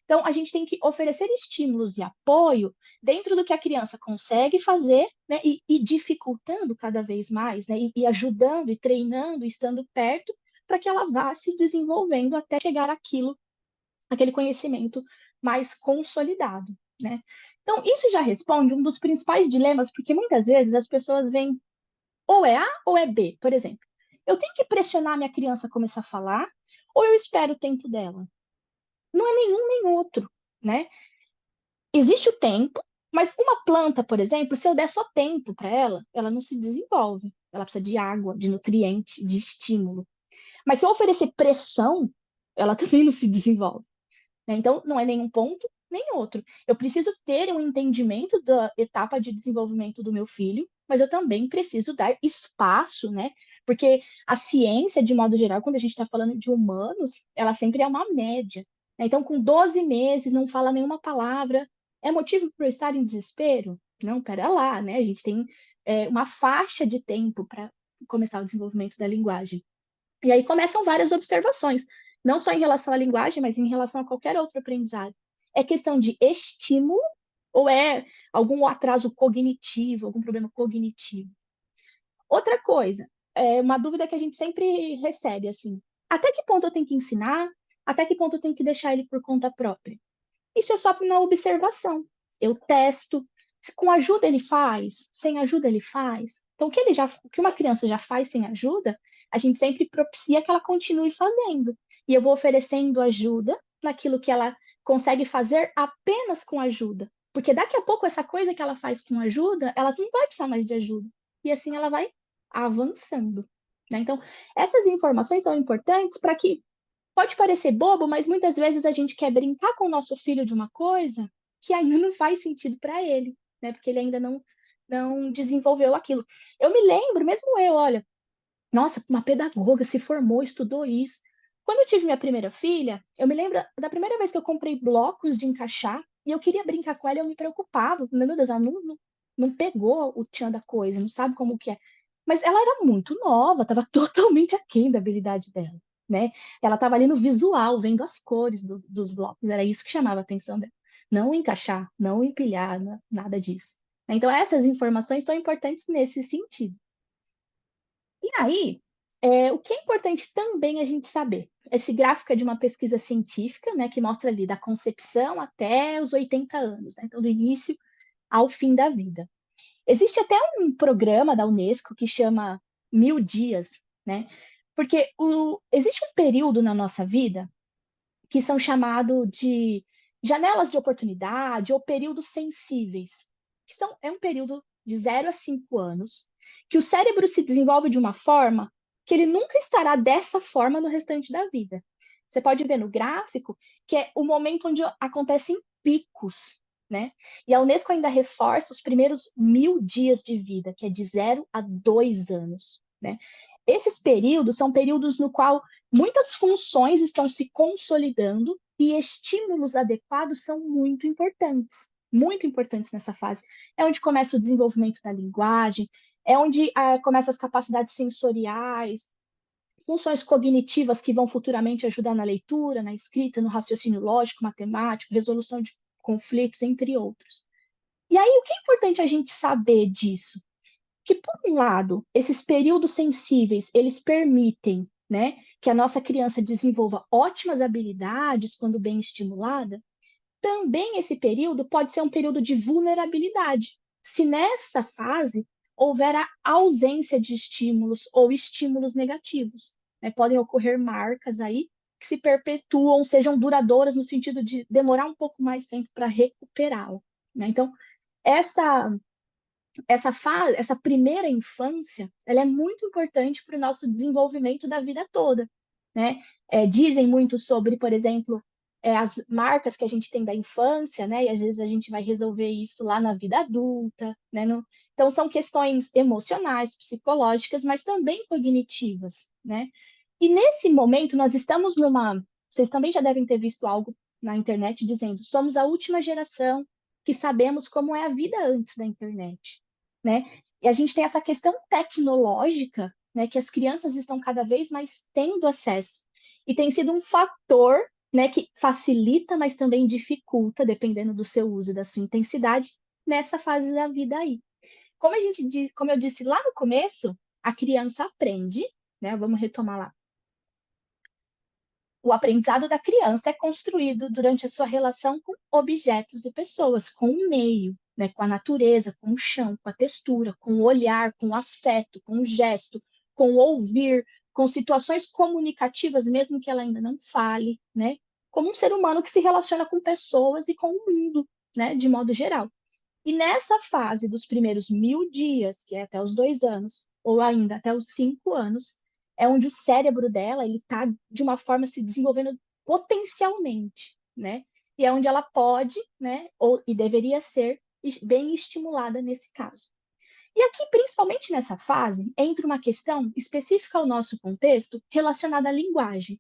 Então, a gente tem que oferecer estímulos e apoio dentro do que a criança consegue fazer, né, e dificultando cada vez mais, né, e ajudando, e treinando, e estando perto, para que ela vá se desenvolvendo até chegar aquele conhecimento mais consolidado, né? Então, isso já responde um dos principais dilemas, porque muitas vezes as pessoas veem ou é A ou é B, por exemplo. Eu tenho que pressionar minha criança a começar a falar, ou eu espero o tempo dela? Não é nenhum nem outro, né? Existe o tempo, mas uma planta, por exemplo, se eu der só tempo para ela, ela não se desenvolve. Ela precisa de água, de nutriente, de estímulo. Mas se eu oferecer pressão, ela também não se desenvolve, né? Então, não é nenhum ponto nem outro. Eu preciso ter um entendimento da etapa de desenvolvimento do meu filho, mas eu também preciso dar espaço, né? Porque a ciência, de modo geral, quando a gente está falando de humanos, ela sempre é uma média, né? Então, com 12 meses, não fala nenhuma palavra, é motivo para eu estar em desespero? Não, pera lá, né? A gente tem uma faixa de tempo para começar o desenvolvimento da linguagem. E aí começam várias observações, não só em relação à linguagem, mas em relação a qualquer outro aprendizado. É questão de estímulo ou é algum atraso cognitivo, algum problema cognitivo? Outra coisa, uma dúvida que a gente sempre recebe, assim, até que ponto eu tenho que ensinar? Até que ponto eu tenho que deixar ele por conta própria? Isso é só na observação. Eu testo, com ajuda ele faz, sem ajuda ele faz. Então, o que uma criança já faz sem ajuda, a gente sempre propicia que ela continue fazendo. E eu vou oferecendo ajuda, naquilo que ela consegue fazer apenas com ajuda. Porque daqui a pouco essa coisa que ela faz com ajuda, ela não vai precisar mais de ajuda. E assim ela vai avançando, né? Então, essas informações são importantes para que pode parecer bobo, mas muitas vezes a gente quer brincar com o nosso filho de uma coisa que ainda não faz sentido para ele, né? Porque ele ainda não desenvolveu aquilo. Eu me lembro, mesmo eu, olha, nossa, uma pedagoga se formou, estudou isso. Quando eu tive minha primeira filha, eu me lembro da primeira vez que eu comprei blocos de encaixar e eu queria brincar com ela e eu me preocupava. Meu Deus, ela não pegou o tchan da coisa, não sabe como que é. Mas ela era muito nova, estava totalmente aquém da habilidade dela, né? Ela estava ali no visual, vendo as cores dos blocos, era isso que chamava a atenção dela. Não encaixar, não empilhar, nada disso. Então, essas informações são importantes nesse sentido. E aí, o que é importante também a gente saber? Esse gráfico é de uma pesquisa científica, né, que mostra ali da concepção até os 80 anos, né, então do início ao fim da vida. Existe até um programa da Unesco que chama 1000 dias, né, porque existe um período na nossa vida que são chamados de janelas de oportunidade ou períodos sensíveis, é um período de 0 a 5 anos, que o cérebro se desenvolve de uma forma que ele nunca estará dessa forma no restante da vida. Você pode ver no gráfico que é o momento onde acontecem picos, né? E a Unesco ainda reforça os primeiros 1000 dias de vida, que é de 0 a 2 anos, né? Esses períodos são períodos no qual muitas funções estão se consolidando e estímulos adequados são muito importantes nessa fase. É onde começa o desenvolvimento da linguagem, é onde começam as capacidades sensoriais, funções cognitivas que vão futuramente ajudar na leitura, na escrita, no raciocínio lógico, matemático, resolução de conflitos, entre outros. E aí, o que é importante a gente saber disso? Que, por um lado, esses períodos sensíveis, eles permitem, né, que a nossa criança desenvolva ótimas habilidades quando bem estimulada, também esse período pode ser um período de vulnerabilidade. Se nessa fase houver a ausência de estímulos ou estímulos negativos, né, podem ocorrer marcas aí que se perpetuam, sejam duradouras no sentido de demorar um pouco mais tempo para recuperá-la, né? Então, essa essa primeira infância, ela é muito importante para o nosso desenvolvimento da vida toda, né? Dizem muito sobre, por exemplo, as marcas que a gente tem da infância, né? E às vezes a gente vai resolver isso lá na vida adulta, né? Então são questões emocionais, psicológicas, mas também cognitivas, né? E nesse momento nós estamos vocês também já devem ter visto algo na internet dizendo: somos a última geração que sabemos como é a vida antes da internet, né? E a gente tem essa questão tecnológica, né, que as crianças estão cada vez mais tendo acesso. E tem sido um fator, né, que facilita, mas também dificulta, dependendo do seu uso e da sua intensidade, nessa fase da vida aí. Como eu disse lá no começo, a criança aprende, né? Vamos retomar lá. O aprendizado da criança é construído durante a sua relação com objetos e pessoas, com o meio, né, com a natureza, com o chão, com a textura, com o olhar, com o afeto, com o gesto, com o ouvir, com situações comunicativas, mesmo que ela ainda não fale, né, como um ser humano que se relaciona com pessoas e com o mundo, né, de modo geral. E nessa fase dos primeiros 1000 dias, que é até os 2 anos, ou ainda até os 5 anos, é onde o cérebro dela ele está de uma forma se desenvolvendo potencialmente, né? E é onde ela pode, né, e deveria ser bem estimulada nesse caso. E aqui, principalmente nessa fase, entra uma questão específica ao nosso contexto relacionada à linguagem.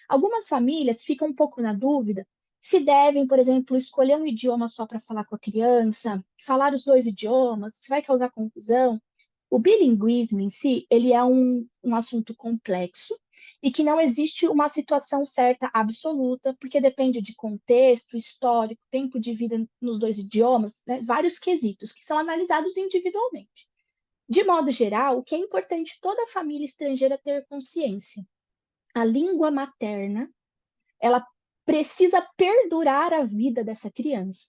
Algumas famílias ficam um pouco na dúvida se devem, por exemplo, escolher um idioma só para falar com a criança, falar os dois idiomas, se vai causar confusão. O bilinguismo em si, ele é um assunto complexo e que não existe uma situação certa absoluta, porque depende de contexto, histórico, tempo de vida nos dois idiomas, né? Vários quesitos que são analisados individualmente. De modo geral, o que é importante toda família estrangeira ter consciência? A língua materna, ela precisa perdurar a vida dessa criança,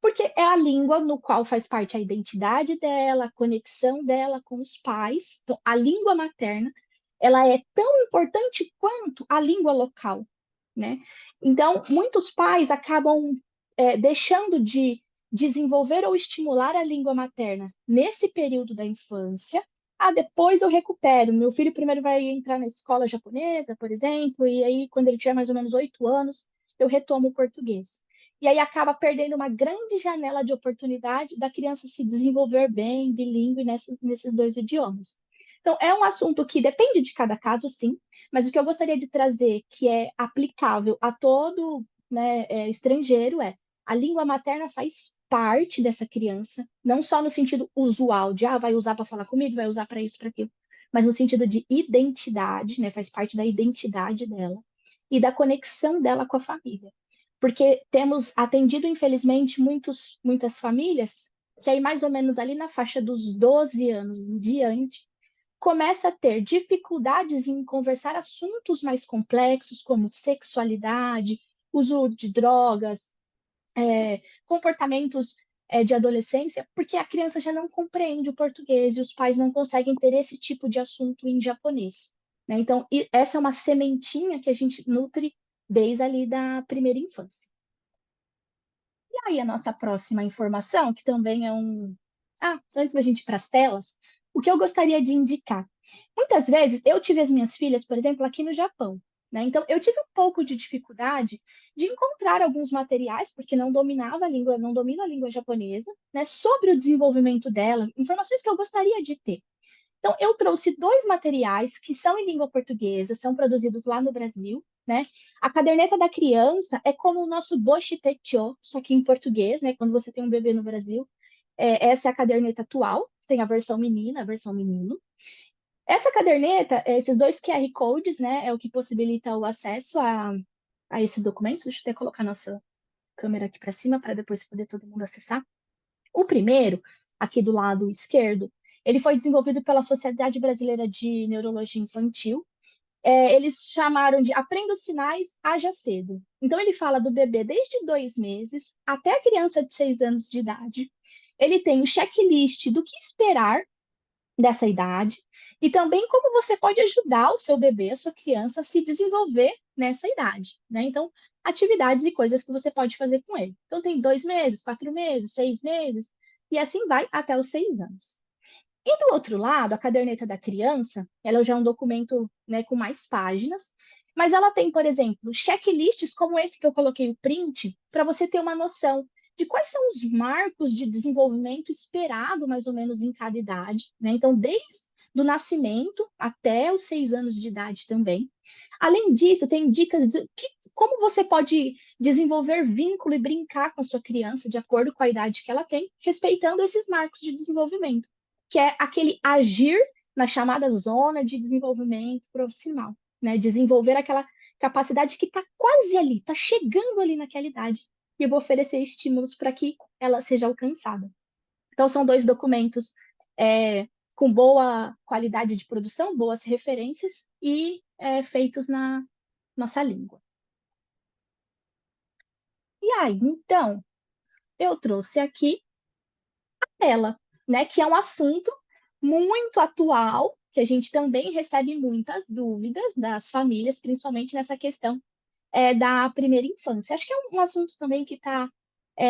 porque é a língua no qual faz parte a identidade dela, a conexão dela com os pais. Então, a língua materna, ela é tão importante quanto a língua local, né? Então, muitos pais acabam deixando de desenvolver ou estimular a língua materna nesse período da infância. Ah, depois eu recupero. Meu filho primeiro vai entrar na escola japonesa, por exemplo, e aí, quando ele tiver mais ou menos 8 anos, eu retomo o português. E aí acaba perdendo uma grande janela de oportunidade da criança se desenvolver bem, bilíngue, nesses dois idiomas. Então, é um assunto que depende de cada caso, sim, mas o que eu gostaria de trazer, que é aplicável a todo, né, estrangeiro, é a língua materna faz parte dessa criança, não só no sentido usual de vai usar para falar comigo, vai usar para isso, para aquilo, mas no sentido de identidade, né, faz parte da identidade dela e da conexão dela com a família. Porque temos atendido, infelizmente, muitas famílias que aí mais ou menos ali na faixa dos 12 anos em diante, começa a ter dificuldades em conversar assuntos mais complexos, como sexualidade, uso de drogas, comportamentos de adolescência, porque a criança já não compreende o português e os pais não conseguem ter esse tipo de assunto em japonês. Né? Então, essa é uma sementinha que a gente nutre desde ali da primeira infância. E aí, a nossa próxima informação, que também é um. Ah, antes da gente ir para as telas, o que eu gostaria de indicar? Muitas vezes eu tive as minhas filhas, por exemplo, aqui no Japão. Né? Então, eu tive um pouco de dificuldade de encontrar alguns materiais, porque não dominava a língua, não domino a língua japonesa, né, sobre o desenvolvimento dela, informações que eu gostaria de ter. Então, eu trouxe dois materiais que são em língua portuguesa, são produzidos lá no Brasil, né? A caderneta da criança é como o nosso Boshi Techo, só que em português, né? Quando você tem um bebê no Brasil, essa é a caderneta atual, tem a versão menina, a versão menino. Essa caderneta, esses dois QR Codes, né? É o que possibilita o acesso a esses documentos. Deixa eu até colocar nossa câmera aqui para cima, para depois poder todo mundo acessar. O primeiro, aqui do lado esquerdo, ele foi desenvolvido pela Sociedade Brasileira de Neurologia Infantil. Eles chamaram de Aprenda os Sinais, Haja Cedo. Então, ele fala do bebê desde 2 meses até a criança de 6 anos de idade. Ele tem o checklist do que esperar dessa idade e também como você pode ajudar o seu bebê, a sua criança, a se desenvolver nessa idade. Né? Então, atividades e coisas que você pode fazer com ele. Então, tem 2 meses, 4 meses, 6 meses, e assim vai até os 6 anos. E do outro lado, a caderneta da criança, ela já é um documento, né, com mais páginas, mas ela tem, por exemplo, checklists como esse que eu coloquei o print, para você ter uma noção de quais são os marcos de desenvolvimento esperado, mais ou menos, em cada idade. Né? Então, desde do nascimento até os 6 anos de idade também. Além disso, tem dicas de como você pode desenvolver vínculo e brincar com a sua criança de acordo com a idade que ela tem, respeitando esses marcos de desenvolvimento, que é aquele agir na chamada zona de desenvolvimento profissional, né? Desenvolver aquela capacidade que está quase ali, está chegando ali naquela idade, e eu vou oferecer estímulos para que ela seja alcançada. Então, são dois documentos com boa qualidade de produção, boas referências e feitos na nossa língua. E aí, então, eu trouxe aqui a tela, né, que é um assunto muito atual, que a gente também recebe muitas dúvidas das famílias, principalmente nessa questão da primeira infância. Acho que é um assunto também que está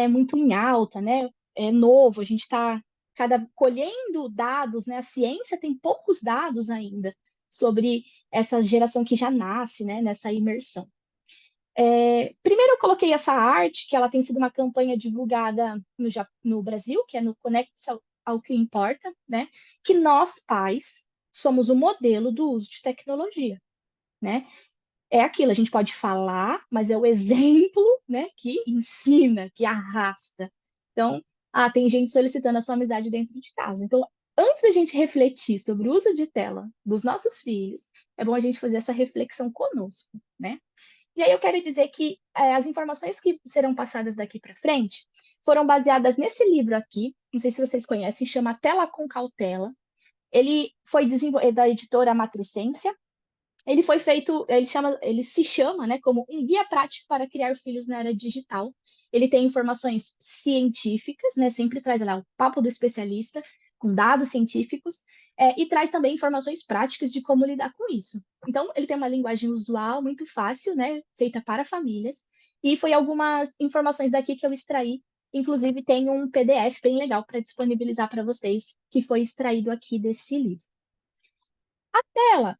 muito em alta, né? É novo, a gente está colhendo dados, né? A ciência tem poucos dados ainda sobre essa geração que já nasce, né, nessa imersão. Primeiro eu coloquei essa arte, que ela tem sido uma campanha divulgada no Brasil, que é no Conecte ao que Importa, né? Que nós, pais, somos o modelo do uso de tecnologia, né? É aquilo, a gente pode falar, mas é o exemplo, né, que ensina, que arrasta. Então, tem gente solicitando a sua amizade dentro de casa. Então, antes da gente refletir sobre o uso de tela dos nossos filhos, é bom a gente fazer essa reflexão conosco, né? E aí eu quero dizer que as informações que serão passadas daqui para frente foram baseadas nesse livro aqui, não sei se vocês conhecem, chama Tela com Cautela. Ele foi da editora Matricência. Ele foi feito, ele se chama, né, como um guia prático para criar filhos na era digital. Ele tem informações científicas, né, sempre traz lá o papo do especialista, com dados científicos, e traz também informações práticas de como lidar com isso. Então, ele tem uma linguagem usual, muito fácil, né, feita para famílias, e foi algumas informações daqui que eu extraí. Inclusive, tem um PDF bem legal para disponibilizar para vocês, que foi extraído aqui desse livro. A tela,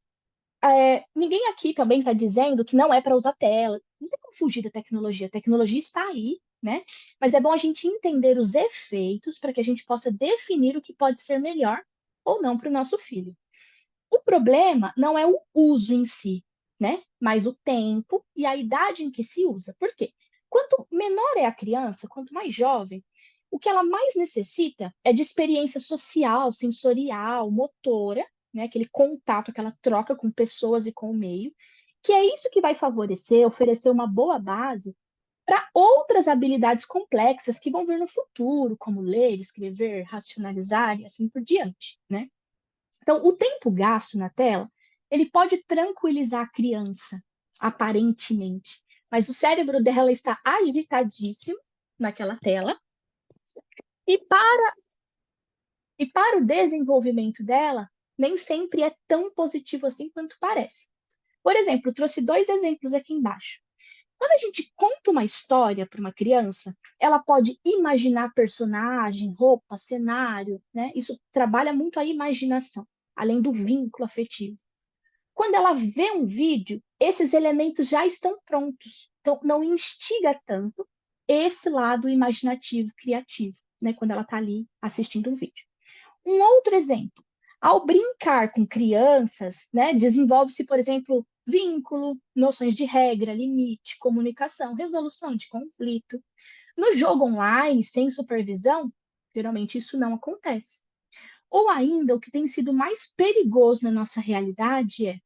ninguém aqui também está dizendo que não é para usar tela. Não tem como fugir da tecnologia. A tecnologia está aí, né? Mas é bom a gente entender os efeitos para que a gente possa definir o que pode ser melhor ou não para o nosso filho. O problema não é o uso em si, né? Mas o tempo e a idade em que se usa. Por quê? Quanto menor é a criança, quanto mais jovem, o que ela mais necessita é de experiência social, sensorial, motora, né? Aquele contato, aquela troca com pessoas e com o meio, que é isso que vai favorecer, oferecer uma boa base para outras habilidades complexas que vão vir no futuro, como ler, escrever, racionalizar e assim por diante, né? Então, o tempo gasto na tela, ele pode tranquilizar a criança, aparentemente, mas o cérebro dela está agitadíssimo naquela tela, e para o desenvolvimento dela, nem sempre é tão positivo assim quanto parece. Por exemplo, eu trouxe 2 exemplos aqui embaixo. Quando a gente conta uma história para uma criança, ela pode imaginar personagem, roupa, cenário, né? Isso trabalha muito a imaginação, além do vínculo afetivo. Quando ela vê um vídeo, esses elementos já estão prontos. Então, não instiga tanto esse lado imaginativo, criativo, né? Quando ela está ali assistindo um vídeo. Um outro exemplo, ao brincar com crianças, né, desenvolve-se, por exemplo, vínculo, noções de regra, limite, comunicação, resolução de conflito. No jogo online, sem supervisão, geralmente isso não acontece. Ou ainda, o que tem sido mais perigoso na nossa realidade é,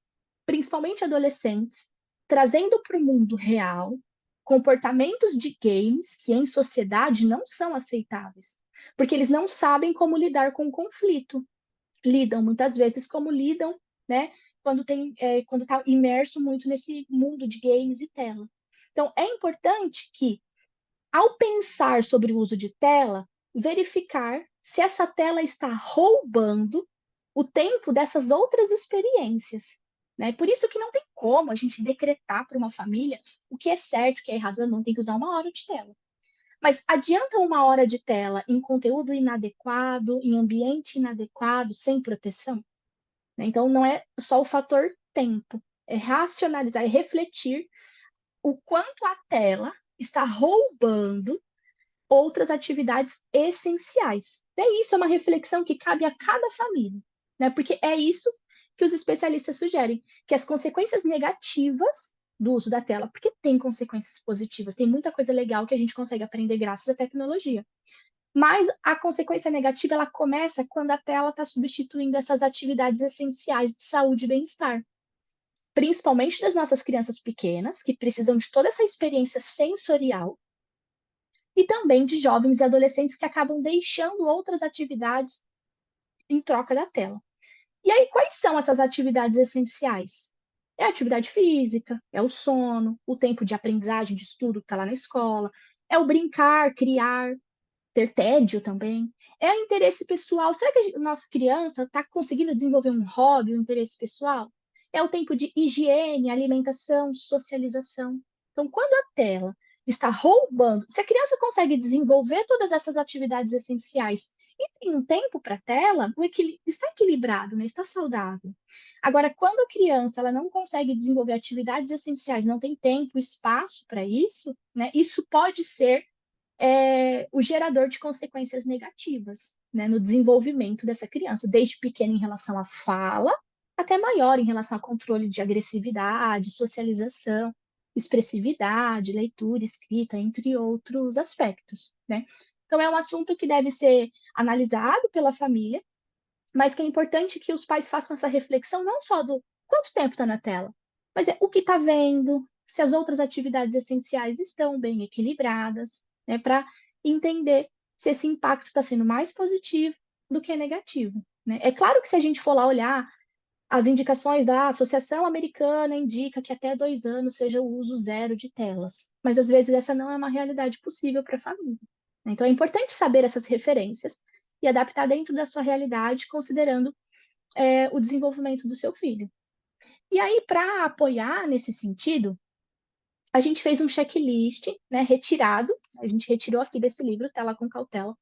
principalmente adolescentes, trazendo para o mundo real comportamentos de games que em sociedade não são aceitáveis, porque eles não sabem como lidar com o conflito. Lidam muitas vezes como lidam, né, quando está imerso muito nesse mundo de games e tela. Então, é importante que, ao pensar sobre o uso de tela, verificar se essa tela está roubando o tempo dessas outras experiências. Né? Por isso que não tem como a gente decretar para uma família o que é certo, o que é errado, não tem que usar 1 hora de tela. Mas adianta 1 hora de tela em conteúdo inadequado, em ambiente inadequado, sem proteção? Né? Então, não é só o fator tempo, é racionalizar e refletir o quanto a tela está roubando outras atividades essenciais. É isso, é uma reflexão que cabe a cada família, né? Porque é isso que os especialistas sugerem, que as consequências negativas do uso da tela, porque tem consequências positivas, tem muita coisa legal que a gente consegue aprender graças à tecnologia. Mas a consequência negativa ela começa quando a tela está substituindo essas atividades essenciais de saúde e bem-estar, principalmente das nossas crianças pequenas, que precisam de toda essa experiência sensorial, e também de jovens e adolescentes que acabam deixando outras atividades em troca da tela. E aí, quais são essas atividades essenciais? É a atividade física, é o sono, o tempo de aprendizagem, de estudo que está lá na escola, é o brincar, criar, ter tédio também, é o interesse pessoal. Será que a nossa criança está conseguindo desenvolver um hobby, um interesse pessoal? É o tempo de higiene, alimentação, socialização. Então, quando a tela está roubando, se a criança consegue desenvolver todas essas atividades essenciais e tem um tempo para a tela, está equilibrado, né? Está saudável. Agora, quando a criança ela não consegue desenvolver atividades essenciais, não tem tempo, espaço para isso, né? Isso pode ser o gerador de consequências negativas, né, no desenvolvimento dessa criança, desde pequena em relação à fala, até maior em relação a controle de agressividade, socialização, expressividade, leitura, escrita, entre outros aspectos, né? Então, é um assunto que deve ser analisado pela família, mas que é importante que os pais façam essa reflexão não só do quanto tempo está na tela, mas é o que está vendo, se as outras atividades essenciais estão bem equilibradas, né, para entender se esse impacto está sendo mais positivo do que negativo. Né? É claro que se a gente for lá olhar as indicações da Associação Americana indica que até 2 anos seja o uso zero de telas, mas às vezes essa não é uma realidade possível para a família. Né? Então é importante saber essas referências e adaptar dentro da sua realidade, considerando o desenvolvimento do seu filho. E aí, para apoiar nesse sentido, a gente fez um checklist, né, retirado, a gente retirou aqui desse livro, Tela com Cautela,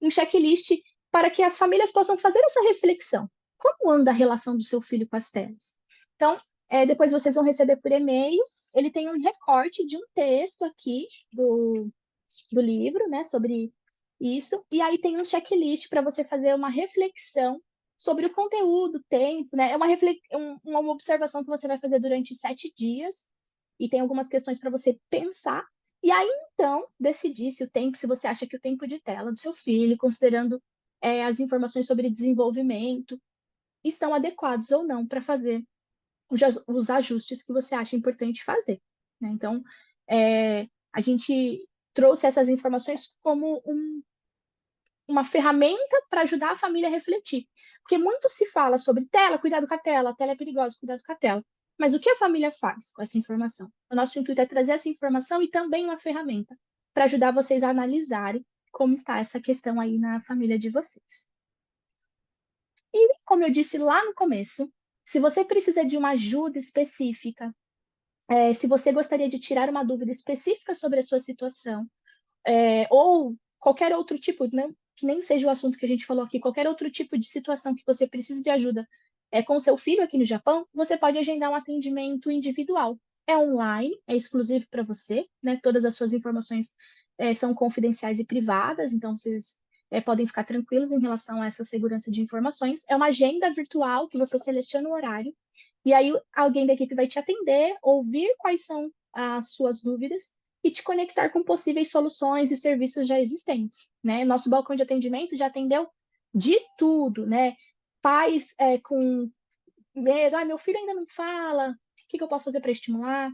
um checklist para que as famílias possam fazer essa reflexão. Como anda a relação do seu filho com as telas? Então, depois vocês vão receber por e-mail, ele tem um recorte de um texto aqui do livro, né, sobre isso, e aí tem um checklist para você fazer uma reflexão sobre o conteúdo, o tempo, né? É uma observação que você vai fazer durante 7 dias, e tem algumas questões para você pensar, e aí então decidir se o tempo, se você acha que o tempo de tela do seu filho, considerando as informações sobre desenvolvimento, estão adequados ou não para fazer os ajustes que você acha importante fazer, né? Então, a gente trouxe essas informações como uma ferramenta para ajudar a família a refletir. Porque muito se fala sobre tela, cuidado com a tela é perigosa, cuidado com a tela. Mas o que a família faz com essa informação? O nosso intuito é trazer essa informação e também uma ferramenta para ajudar vocês a analisarem como está essa questão aí na família de vocês. E, como eu disse lá no começo, se você precisa de uma ajuda específica, se você gostaria de tirar uma dúvida específica sobre a sua situação, ou qualquer outro tipo, né, que nem seja o assunto que a gente falou aqui, qualquer outro tipo de situação que você precise de ajuda com seu filho aqui no Japão, você pode agendar um atendimento individual. É online, é exclusivo para você, né? Todas as suas informações são confidenciais e privadas, então vocês podem ficar tranquilos em relação a essa segurança de informações. É uma agenda virtual que você seleciona o horário, e aí alguém da equipe vai te atender, ouvir quais são as suas dúvidas e te conectar com possíveis soluções e serviços já existentes, né? Nosso balcão de atendimento já atendeu de tudo, né? Pais com medo, meu filho ainda não fala, o que eu posso fazer para estimular?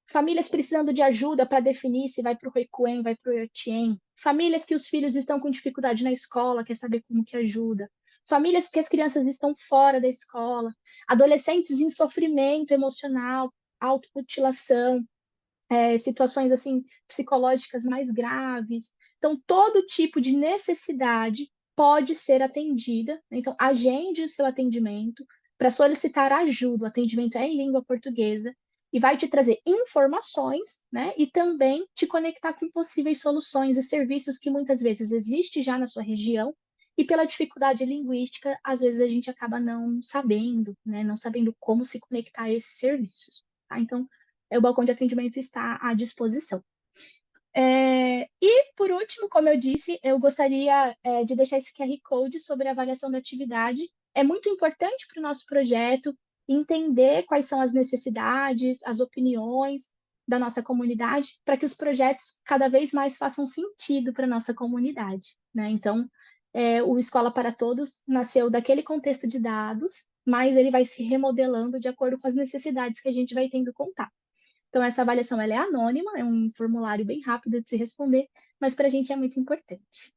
Famílias precisando de ajuda para definir se vai para o Reikuen, vai para o Yotien. Famílias que os filhos estão com dificuldade na escola, quer saber como que ajuda. Famílias que as crianças estão fora da escola. Adolescentes em sofrimento emocional, automutilação, situações assim psicológicas mais graves. Então, todo tipo de necessidade pode ser atendida. Então, agende o seu atendimento para solicitar ajuda. O atendimento é em língua portuguesa e vai te trazer informações, né? E também te conectar com possíveis soluções e serviços que muitas vezes existem já na sua região. E pela dificuldade linguística, às vezes a gente acaba não sabendo, né? Não sabendo como se conectar a esses serviços. Tá? Então, o balcão de atendimento está à disposição. E, por último, como eu disse, eu gostaria de deixar esse QR Code sobre a avaliação da atividade. É muito importante para o nosso projeto entender quais são as necessidades, as opiniões da nossa comunidade, para que os projetos cada vez mais façam sentido para a nossa comunidade, né? Então, o Escola para Todos nasceu daquele contexto de dados, mas ele vai se remodelando de acordo com as necessidades que a gente vai tendo contato. Então, essa avaliação ela é anônima, é um formulário bem rápido de se responder, mas para a gente é muito importante.